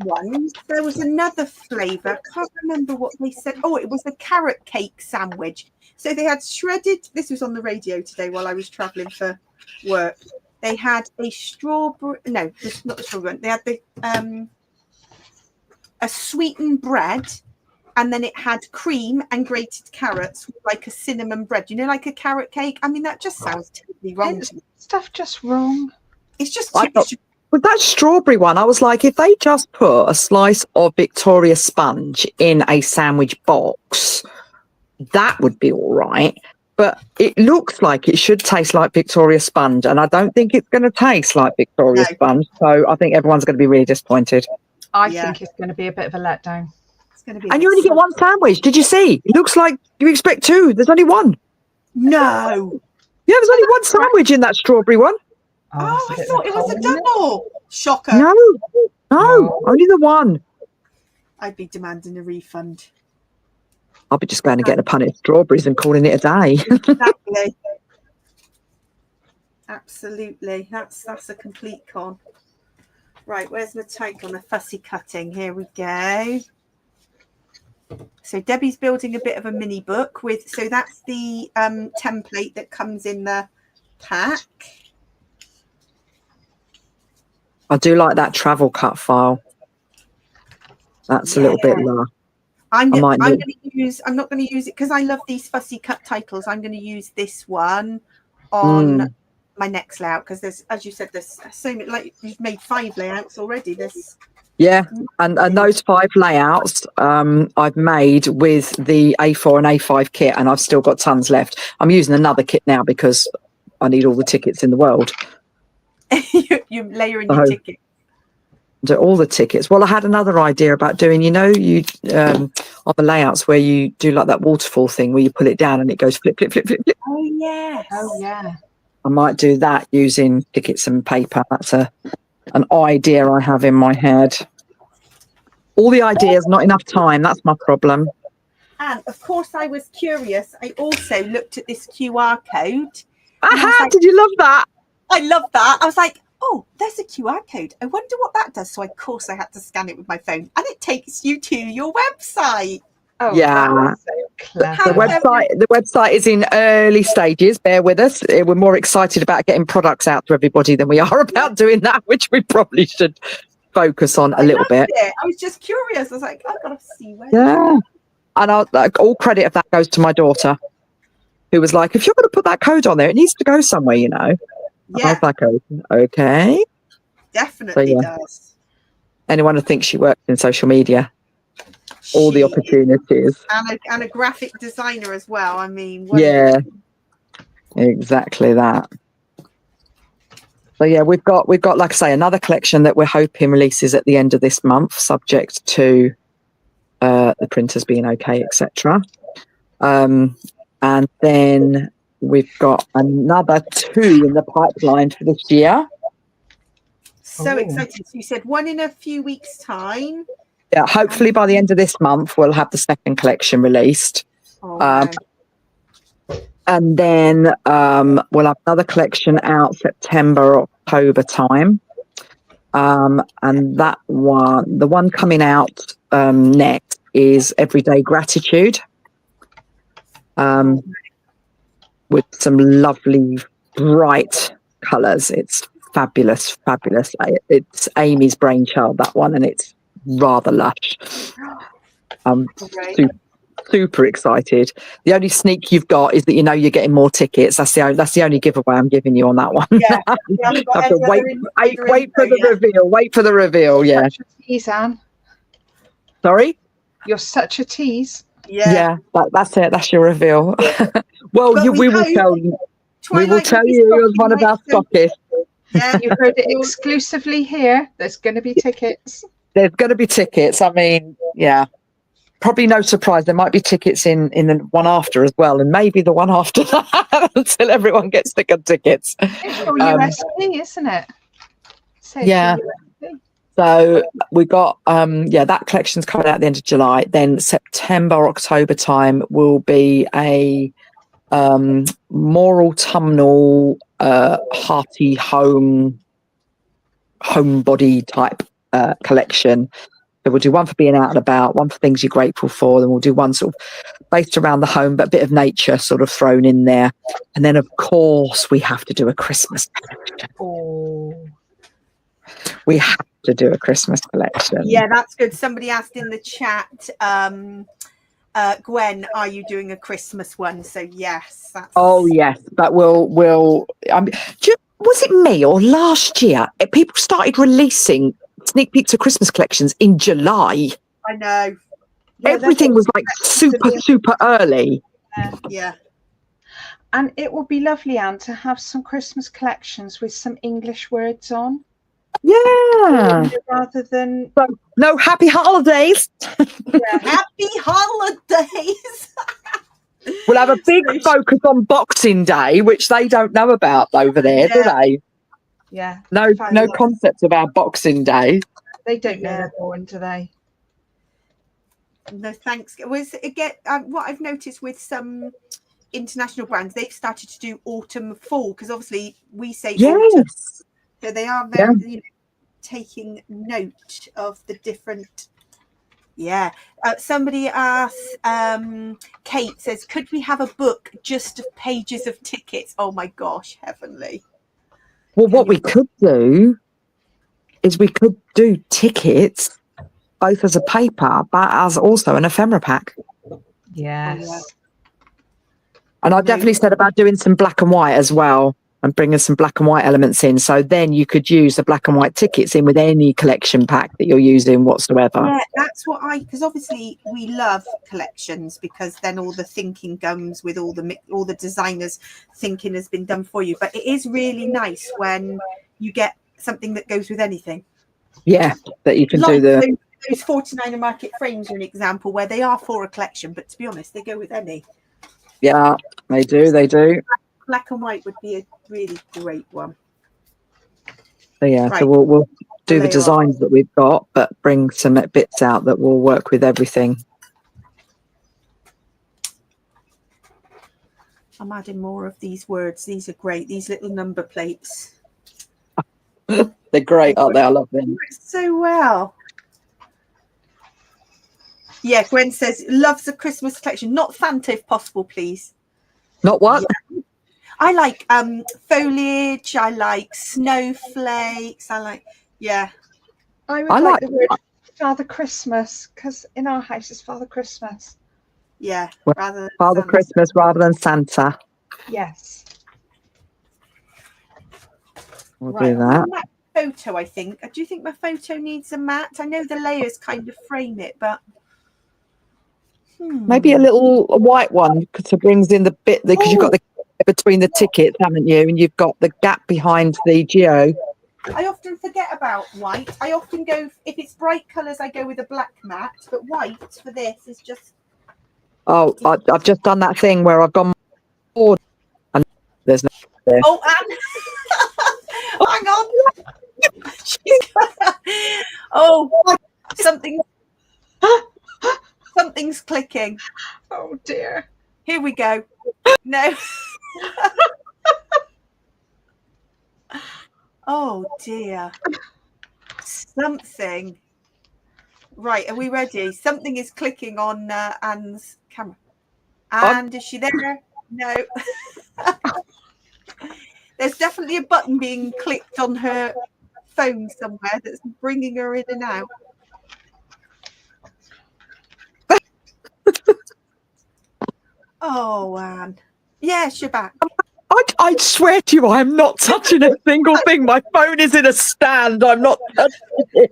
ones, there was another flavour. I can't remember what they said. Oh, it was a carrot cake sandwich. So they had shredded, this was on the radio today while I was travelling for work. They had a strawberry, no, not the strawberry one. They had the a sweetened bread, and then it had cream and grated carrots with like a cinnamon bread. You know, like a carrot cake. I mean, that just sounds terribly wrong. Stuff just wrong. It's just with that strawberry one, I was like, if they just put a slice of Victoria sponge in a sandwich box, that would be all right. But it looks like it should taste like Victoria sponge, and I don't think it's going to taste like Victoria sponge. So I think everyone's going to be really disappointed. I think it's going to be a bit of a letdown. It's going to be. And you only get one sandwich. Did you see? It looks like you expect two. There's only one. No. Yeah, there's only one sandwich in that strawberry one. Oh, I thought it was a double. Shocker. No, only the one. I'd be demanding a refund. I'll be just going to get a punnet of strawberries and calling it a day. Exactly. Absolutely. That's a complete con. Right, where's my take on the fussy cutting? Here we go. So Debbie's building a bit of a mini book with, so that's the template that comes in the pack. I do like that travel cut file. That's a little bit low. I'm not going to use it because I love these fussy cut titles. I'm going to use this one on my next layout because there's, as you said, there's so many, like you've made 5 layouts already. Yeah, and those 5 layouts I've made with the A4 and A5 kit, and I've still got tons left. I'm using another kit now because I need all the tickets in the world. You're layering your tickets. Do all the tickets. Well, I had another idea about doing, you know, you on the layouts where you do like that waterfall thing where you pull it down and it goes flip, flip, flip, flip, flip. Oh, yes. Oh, yeah. I might do that using tickets and paper. That's an idea I have in my head. All the ideas, not enough time. That's my problem. And of course, I was curious. I also looked at this QR code. Aha! Did you love that? I love that. I was like, oh, there's a QR code. I wonder what that does. So, of course, I had to scan it with my phone, and it takes you to your website. Oh, yeah. So the website is in early stages. Bear with us. We're more excited about getting products out to everybody than we are about doing that, which we probably should focus on a little bit. I was just curious. I was like, I've got to see where. Yeah. And all credit of that goes to my daughter, who was like, if you're going to put that code on there, it needs to go somewhere, you know. Yeah. I was like, okay. Definitely does. Anyone who thinks she works in social media, all the opportunities. And a graphic designer as well. I mean, yeah, exactly that. So yeah, we've got, like I say, another collection that we're hoping releases at the end of this month, subject to the printers being okay, etc. And then we've got another 2 in the pipeline for this year. So excited. So you said one in a few weeks' time. Yeah, hopefully by the end of this month, we'll have the second collection released. Wow. And then we'll have another collection out September, October time. And that one, the one coming out next is Everyday Gratitude. With some lovely bright colours. It's fabulous. It's Amy's brainchild, that one, and it's rather lush. I'm super excited. The only sneak you've got is that you're getting more tickets. That's the only giveaway I'm giving you on that one. Yeah, have to wait for the reveal. Wait for the reveal. Yeah. Such a tease, Anne. Sorry? You're such a tease. Yeah, that's it. That's your reveal. Well, we will tell you. We will tell you as one of our stockists. Yeah, you heard it exclusively here. There's going to be tickets. There's going to be tickets. I mean, yeah, probably no surprise. There might be tickets in the one after as well, and maybe the one after that until everyone gets tickets. It's your USP, isn't it? Yeah. So we got that collection's coming out at the end of July. Then September, October time will be a more autumnal, hearty homebody type collection. So we'll do one for being out and about, one for things you're grateful for, then we'll do one sort of based around the home, but a bit of nature sort of thrown in there. And then, of course, we have to do a Christmas collection. Oh. We have to do a Christmas collection. Yeah, that's good. Somebody asked in the chat, Gwen, are you doing a Christmas one? So yes. Oh yes, but we'll. Was it me or last year? People started releasing sneak peeks of Christmas collections in July. I know. Yeah, everything was like super early. Yeah. And it would be lovely, Anne, to have some Christmas collections with some English words on. Yeah. Rather than no happy holidays. Yeah, happy holidays. We'll have a big focus on Boxing Day, which they don't know about over there, do they? Yeah. No concept about Boxing Day. They don't know they're born, do they? No, thanks. What I've noticed with some international brands, they've started to do autumn, fall, because obviously we say autumn. So they are very taking note of the different. Yeah. Somebody asked, Kate says, could we have a book just of pages of tickets? Oh my gosh, heavenly. Well, what we could do is we could do tickets both as a paper, but as also an ephemera pack. Yes. And I definitely said about doing some black and white as well, and bringing some black and white elements in. So then you could use the black and white tickets in with any collection pack that you're using whatsoever. Yeah, that's what because obviously we love collections, because then all the thinking comes with all the designers thinking has been done for you. But it is really nice when you get something that goes with anything. Yeah, that you can do those 49er market frames are an example where they are for a collection, but to be honest, they go with any. Yeah, they do. Black and white would be a really great one. So yeah, right. So we'll do the designs that we've got, but bring some bits out that will work with everything. I'm adding more of these words. These are great. These little number plates. They're great, aren't they? I love them. So well. Yeah, Gwen says loves the Christmas collection. Not Fanta if possible, please. Not what? Yeah. I like foliage. I like snowflakes. I like, yeah. I would like the word Father Christmas, because in our house it's Father Christmas. Yeah, well, rather than Father Santa. Christmas rather than Santa. Yes. We'll do that. Photo, I think. Do you think my photo needs a mat? I know the layers kind of frame it, but maybe a white one, because it brings in the bit, because you've got the between the tickets, haven't you? And you've got the gap behind the geo. I often forget about white. I often go, if it's bright colours, I go with a black mat, but white for this is just... Oh, I've just done that thing where I've gone forward and there's no there. Oh, Anne! Hang on! Oh, something's clicking. Oh, dear. Here we go. No. Oh, dear. Something. Right, are we ready? Something is clicking on Anne's camera. And is she there? No. There's definitely a button being clicked on her phone somewhere that's bringing her in and out. Oh, Anne. Yes, you're back. I swear to you, I am not touching a single thing. My phone is in a stand. I'm not touching it.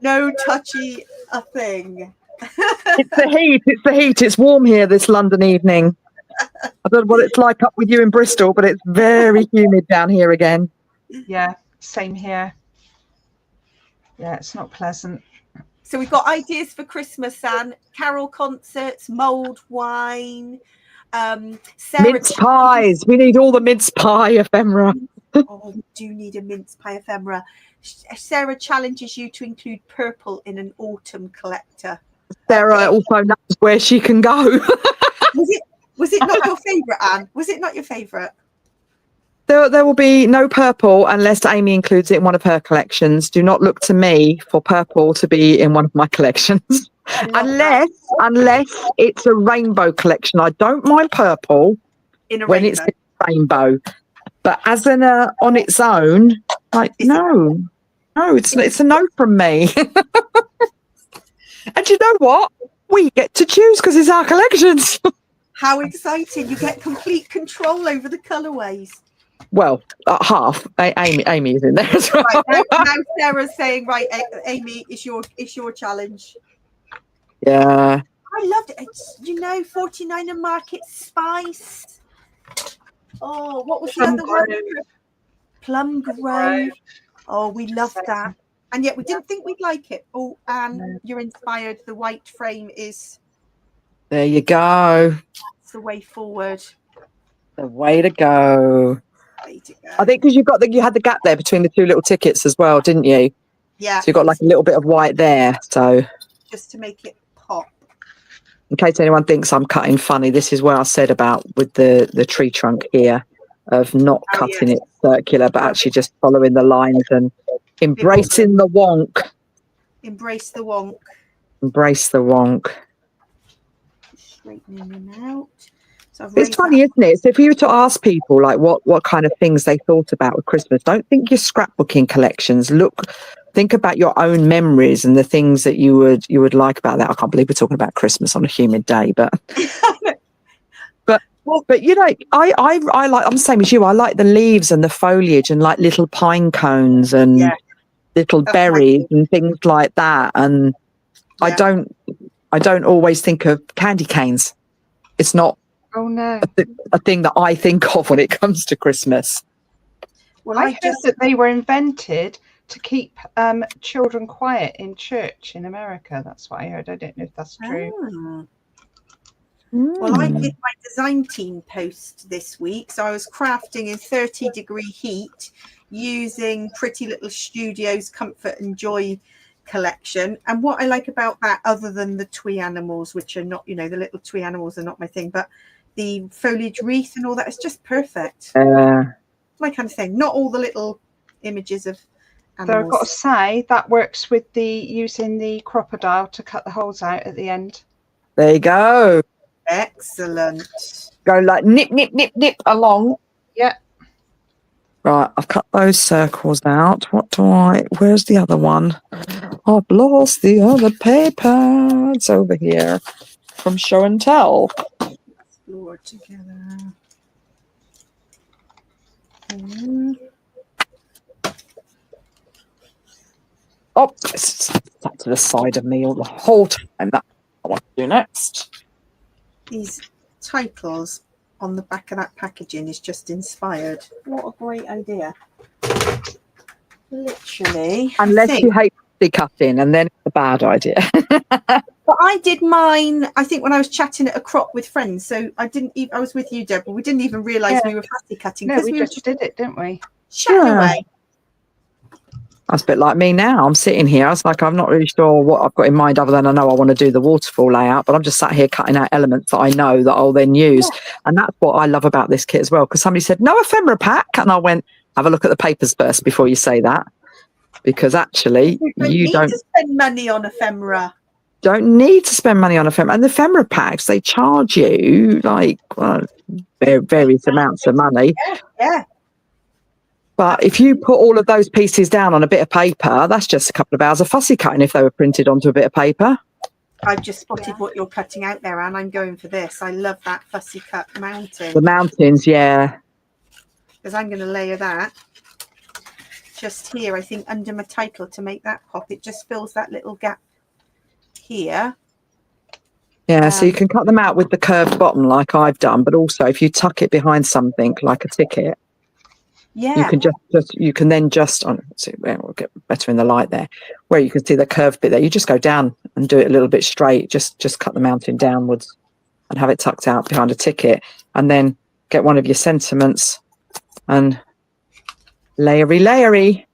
No touchy a thing. It's the heat. It's the heat. It's warm here this London evening. I don't know what it's like up with you in Bristol, but it's very humid down here again. Yeah, same here. Yeah, it's not pleasant. So we've got ideas for Christmas, Anne. Carol concerts, mulled wine, mince pies. We need all the mince pie ephemera. Oh, we do need a mince pie ephemera. Sarah challenges you to include purple in an autumn collector. Sarah also knows where she can go. Was it not your favourite, Anne? Was it not your favourite? There will be no purple unless Amy includes it in one of her collections. Do not look to me for purple to be in one of my collections. Unless it's a rainbow collection. I don't mind purple when it's a rainbow. But as on its own, like, no, it's a no from me. And you know what? We get to choose because it's our collections. How exciting. You get complete control over the colourways. Well, half. Amy is in there as well. Right, now Sarah's saying, right, Amy, it's your challenge. Yeah. I loved it. It's, 49er Market Spice. Oh, what was the other one? Plum Grove. Oh, we loved that. And yet we didn't think we'd like it. Oh, Anne, you're inspired. The white frame is... There you go. That's the way forward. The way to go. I think because you had the gap there between the two little tickets as well, didn't you? Yeah. So you got like a little bit of white there. So just to make it pop. In case anyone thinks I'm cutting funny, this is where I said about with the tree trunk here of not cutting it circular, but actually just following the lines and embracing the wonk. Embrace the wonk. Embrace the wonk. Straightening them out. So it's funny, isn't it? So if you were to ask people like what kind of things they thought about with Christmas, don't think your scrapbooking collections. Think about your own memories and the things that you would like about that. I can't believe we're talking about Christmas on a humid day, but but you know, I like, I'm the same as you. I like the leaves and the foliage and like little pine cones and little berries and things like that. And I don't always think of candy canes. It's not a thing that I think of when it comes to Christmas. Well, I heard that they were invented to keep children quiet in church in America. That's what I heard. I don't know if that's true. Well, I did my design team post this week. So I was crafting in 30-degree heat using Pretty Little Studios Comfort and Joy collection. And what I like about that, other than the twee animals, which are not, the little twee animals are not my thing, but the foliage wreath and all that. It's just perfect. My kind of thing. Not all the little images of animals. So I've got to say that works with using the crocodile to cut the holes out at the end. There you go. Excellent. Go like nip, nip, nip, nip along. Yeah. Right, I've cut those circles out. Where's the other one? I've lost the other paper. It's over here from Show and Tell. Explore together. Oh, it's stuck to the side of me all the whole time. That's what I want to do next. These titles on the back of that packaging is just inspired. What a great idea. Literally. Unless you hate cutting, and then it's a bad idea. But I did mine, I think, when I was chatting at a crop with friends. So I was with you, Deborah. We didn't even realise we were fussy cutting. No, we just did it, didn't we? Chatting away. That's a bit like me now. I'm sitting here. I was like, I'm not really sure what I've got in mind, other than I know I want to do the waterfall layout, but I'm just sat here cutting out elements that I know that I'll then use. Yeah. And that's what I love about this kit as well, because somebody said, no ephemera pack. And I went, have a look at the papers first before you say that. Because actually, you don't need to spend money on ephemera. Don't need to spend money on ephemera. And the ephemera packs, they charge you like various amounts of money. Yeah. But if you put all of those pieces down on a bit of paper, that's just a couple of hours of fussy cutting if they were printed onto a bit of paper. I've just spotted what you're cutting out there, Anne. I'm going for this. I love that fussy cut mountain. The mountains, yeah. Because I'm going to layer that just here, I think, under my title to make that pop. It just fills that little gap here. Yeah, so you can cut them out with the curved bottom like I've done, but also if you tuck it behind something like a ticket, you can we'll get better in the light there, where you can see the curved bit there. You just go down and do it a little bit straight, just cut the mountain downwards and have it tucked out behind a ticket, and then get one of your sentiments and layery.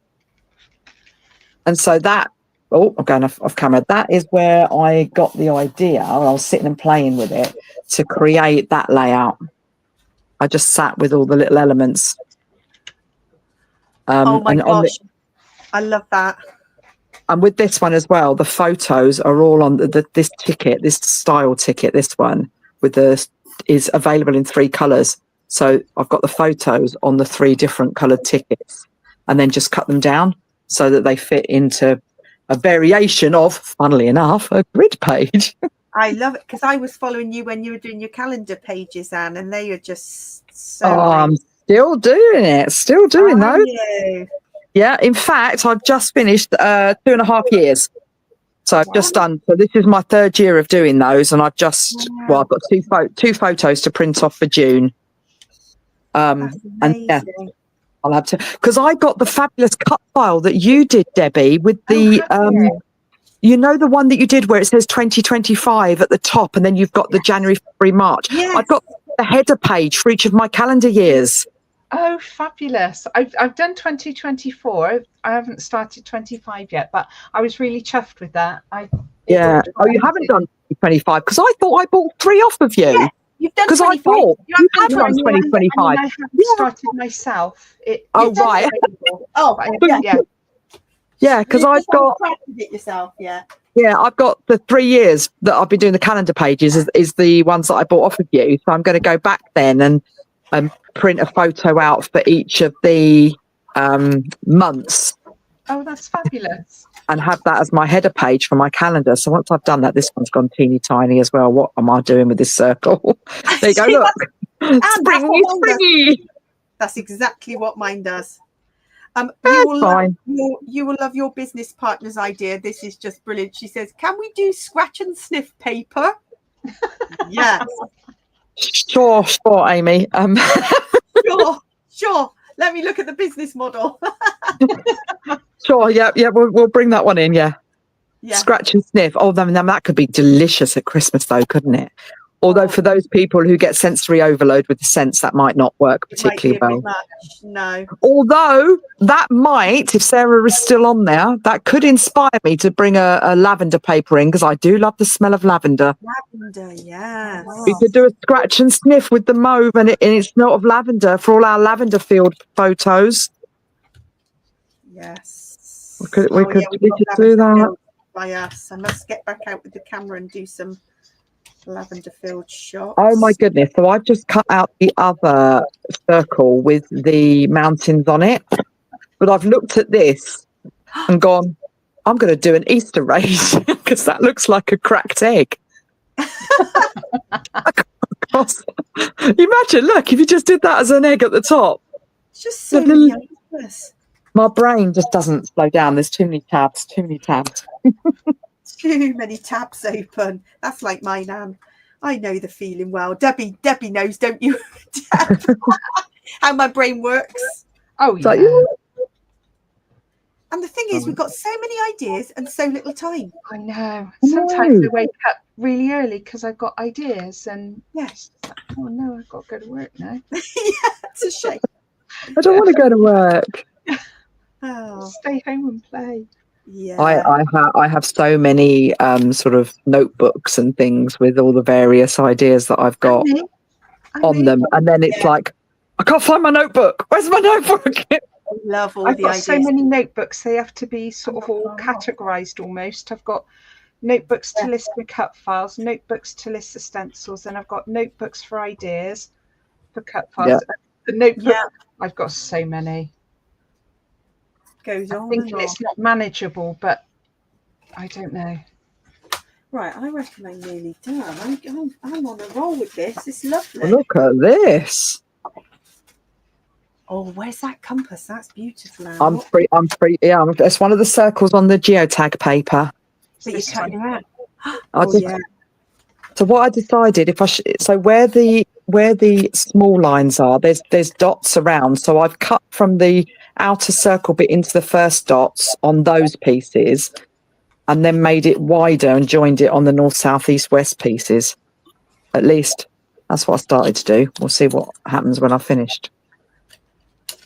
And so that, I'm going off camera. That is where I got the idea. I was sitting and playing with it to create that layout. I just sat with all the little elements. Oh my gosh, I love that. And with this one as well, the photos are all on this ticket, this style ticket. This one is available in 3 colours. So I've got the photos on the 3 different coloured tickets, and then just cut them down so that they fit into a variation of, funnily enough, a grid page. I love it, because I was following you when you were doing your calendar pages, Anne, and they are just so I'm still doing it. Still doing those. Yeah, in fact, I've just finished 2.5 years. So I've just done, so this is my 3rd year of doing those, and I've just, I've got two photos to print off for June. And yeah, I'll have to, because I got the fabulous cut file that you did, Debbie, with the you know, the one that you did where it says 2025 at the top, and then you've got the January, February, March. I've got the header page for each of my calendar years. Oh, fabulous. I've done 2024. I haven't started 25 yet, but I was really chuffed with that. You haven't done 25, because I thought I bought 3 off of you. Yeah. You've done 25. I thought you had done 2025. I haven't started myself. Right. Yeah, because I've got it yourself. Yeah, I've got the 3 years that I've been doing the calendar pages is the ones that I bought off of you. So I'm going to go back then and print a photo out for each of the months. Oh, that's fabulous. And have that as my header page for my calendar. So once I've done that, this one's gone teeny tiny as well. What am I doing with this circle? There you go, look. Springy. That's exactly what mine does. You will love your business partner's idea. This is just brilliant. She says, can we do scratch and sniff paper? Yes. Sure, Amy. Sure. Let me look at the business model. Sure, yeah, we'll bring that one in, yeah. Scratch and sniff. Oh, then that could be delicious at Christmas, though, couldn't it? Although for those people who get sensory overload with the scents, that might not work particularly well. No. Although that might, if Sarah is still on there, that could inspire me to bring a lavender paper in, because I do love the smell of lavender. Lavender, yes. We could do a scratch and sniff with the mauve and it's not of lavender for all our lavender field photos. Yes. We could do that. By us. I must get back out with the camera and do some lavender field shots. Oh my goodness. So I've just cut out the other circle with the mountains on it. But I've looked at this and gone, I'm going to do an Easter race because that looks like a cracked egg. Imagine, look, if you just did that as an egg at the top. It's just so many ideas. My brain just doesn't slow down. There's too many tabs. Too many tabs open. That's like my nan. I know the feeling well. Debbie knows, don't you? How my brain works. Oh, yeah. And the thing is, we've got so many ideas and so little time. I know. Sometimes I wake up really early because I've got ideas, and yes, oh no, I've got to go to work now. Yeah, it's a shame. I don't want to go to work. Oh. Stay home and play. Yeah, I have so many sort of notebooks and things with all the various ideas that I've got on them, and then it's like, I can't find my notebook. Where's my notebook? I love all I've the got ideas. so many notebooks. They have to be sort of all categorized almost. I've got notebooks to list my cut files, notebooks to list the stencils, and I've got notebooks for ideas for cut files. Yeah. The notebook, I've got so many. Goes on. I think it's not manageable, but I don't know. Right, I reckon I'm nearly done. I'm on a roll with this. It's lovely. Look at this. Oh, where's that compass? That's beautiful. I'm free. Yeah, it's one of the circles on the geotag paper. But you're cutting around. So what I decided, so where the small lines are, there's dots around. So I've cut from the outer circle bit into the first dots on those pieces, and then made it wider and joined it on the north, south, east, west pieces. At least that's what I started to do. We'll see what happens when I've finished.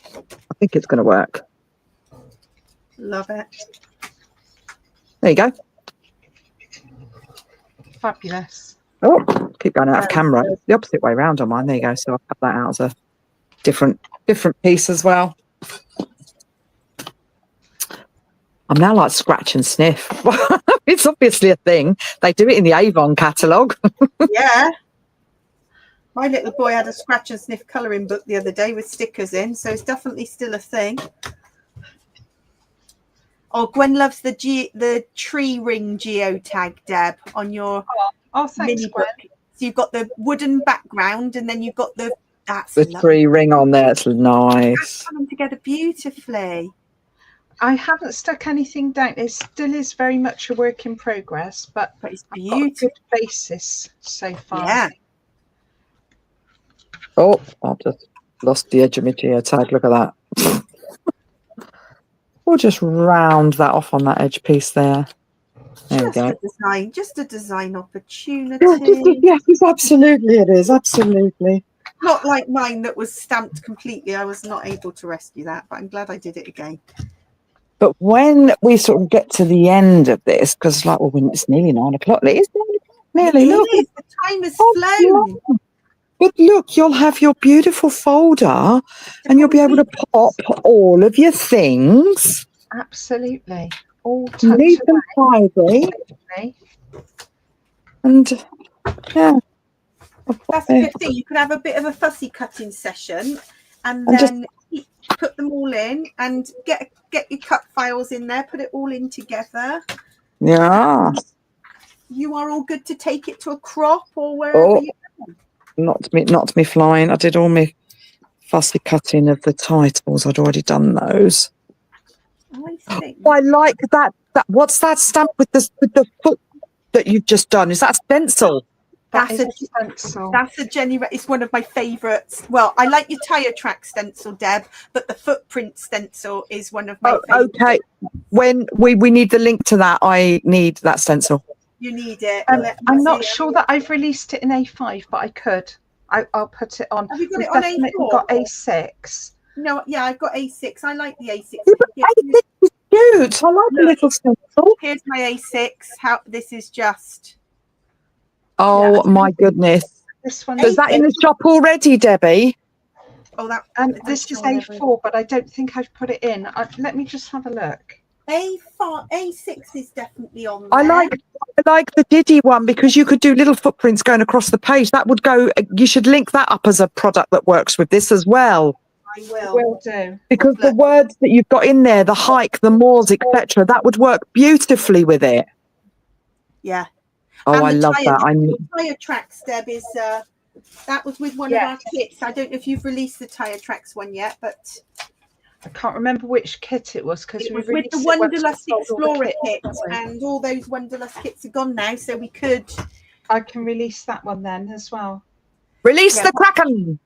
I think it's going to work. Love it. There you go. Fabulous. Oh, keep going out of camera. It's the opposite way around on mine. There you go. So I'll cut that out as a different piece as well. I'm now like scratch and sniff. It's obviously a thing. They do it in the Avon catalogue. Yeah. My little boy had a scratch and sniff colouring book the other day with stickers in, so it's definitely still a thing. Oh, Gwen loves the tree ring geotag, Deb, on your thanks, mini Gwen. book. So you've got the wooden background, and then you've got the tree ring on there. It's nice. That's coming together beautifully. I haven't stuck anything down. It still is very much a work in progress, but it's beautiful. Got a good basis so far. Yeah. Oh, I've just lost the edge of my geotag. Look at that. We'll just round that off on that edge piece there. There we go. Just a design opportunity. Yes, absolutely it is. Absolutely. Not like mine that was stamped completely. I was not able to rescue that, but I'm glad I did it again. But when we sort of get to the end of this, because it's nearly 9 o'clock. It is nearly. Look, the time has flown. But look, you'll have your beautiful folder and you'll be able to pop all of your things. Absolutely. All neat and tidy. And yeah. That's a good thing. You could have a bit of a fussy cutting session and then put them all in and get your cut files in there, put it all in together. Yeah. You are all good to take it to a crop or wherever you go. Not me flying. I did all my fussy cutting of the titles. I'd already done those. I like that. What's that stamp with the foot that you've just done? Is that a stencil? That's a stencil. That's a Jenny. It's one of my favourites. Well, I like your tyre track stencil, Deb, but the footprint stencil is one of my favourites. Okay. When we need the link to that, I need that stencil. You need it. I'm not sure that I've released it in A5, but I could. I'll put it on. Have you got We've it on definitely A4? got A6. No, yeah, I've got A6. I like the A6. Yeah, A6 is cute. I like the little stencil. Here's my A6. How this is just. Oh my goodness! This one Is that in the shop already, Debbie? Oh, that. This is A4, but I don't think I've put it in. Let me just have a look. A4, A6 is definitely on there. I like the Diddy one because you could do little footprints going across the page. That would go. You should link that up as a product that works with this as well. I will. Will do. Because the words that you've got in there, the hike, the moors, etc., that would work beautifully with it. Yeah. Oh, And I love that. The tire tracks, Deb, is that was with one of our kits. I don't know if you've released the tire tracks one yet, but I can't remember which kit it was because it was with the Wonderlust Explorer kit, and all those Wonderlust kits are gone now. So we could. I can release that one then as well. Release the Kraken.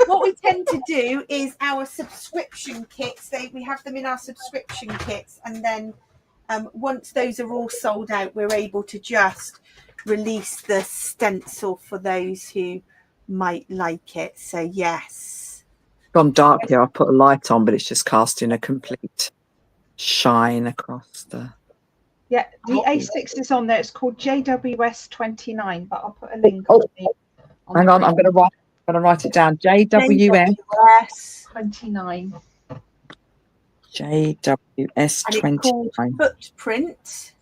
What we tend to do is our subscription kits. We have them in our subscription kits, and then once those are all sold out, we're able to just release the stencil for those who might like it. So yes. Gone dark here. I put a light on, but it's just casting a complete shine across the. Yeah, the A6 is on there. It's called JWS 29, but I'll put a link Hang on, I'm going to write it down. JWS 29. JWS 29. Footprint.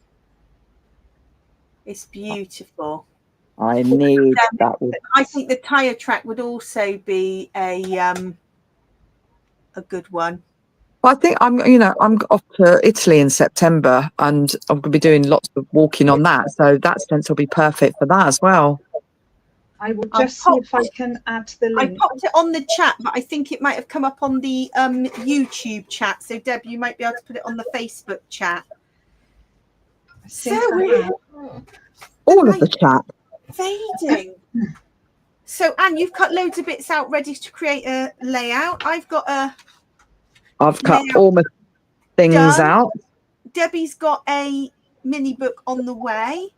It's beautiful. I need that. I think the tire track would also be a good one. I think I'm off to Italy in September, and I'm going to be doing lots of walking on that. So that stencil will be perfect for that as well. I will just see if I can add the link. I popped it on the chat, but I think it might have come up on the YouTube chat. So Deb, you might be able to put it on the Facebook chat. All of the chat. Fading. So Anne, you've cut loads of bits out ready to create a layout. I've got all my things out. Debbie's got a mini book on the way,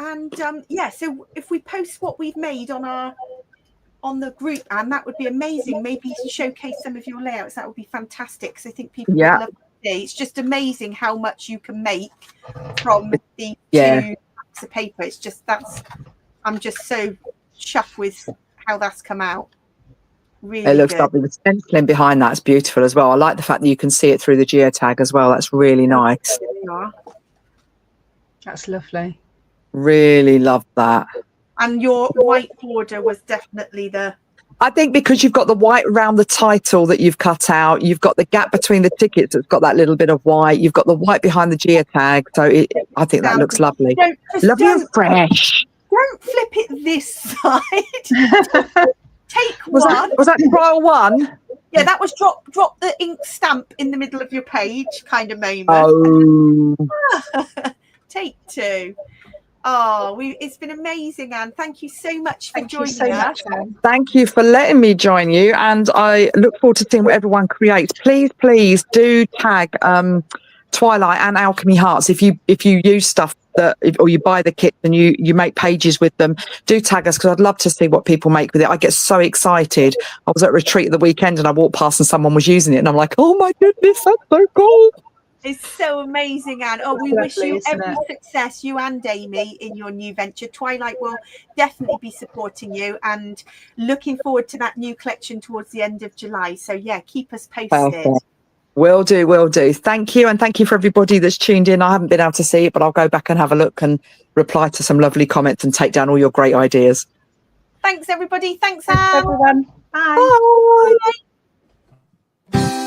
and so if we post what we've made on the group, Anne, that would be amazing. Maybe showcase some of your layouts. That would be fantastic, because I think people would love to see. It's just amazing how much you can make from the 2 packs of paper. It's just I'm just so chuffed with how that's come out. Really, it looks lovely. The stenciling behind that's beautiful as well. I like the fact that you can see it through the geotag as well. That's really nice. That's lovely. Really love that. And your white border was definitely I think because you've got the white around the title that you've cut out, you've got the gap between the tickets that's got that little bit of white, you've got the white behind the geotag. So I think that looks lovely. Lovely and fresh. Don't flip it this side. Take one. Was that trial one? Yeah, that was drop the ink stamp in the middle of your page kind of moment. Oh. Take 2. Oh, it's been amazing, Anne. Thank you so much for joining us. Thank you for letting me join you, and I look forward to seeing what everyone creates. Please do tag Twilight and Alchemy Hearts if you use stuff or you buy the kit and you make pages with them. Do tag us, because I'd love to see what people make with it. I get so excited. I was at a retreat at the weekend and I walked past and someone was using it, and I'm like, oh my goodness, that's so cool. It's so amazing, Anne. Oh, we wish you every success, you and Amy, in your new venture. Twilight will definitely be supporting you, and looking forward to that new collection towards the end of July. So yeah, keep us posted. Perfect. Will do. Thank you. And thank you for everybody that's tuned in. I haven't been able to see it, but I'll go back and have a look and reply to some lovely comments and take down all your great ideas. Thanks, everybody. Thanks, Anne. Thanks, everyone. Bye. Bye.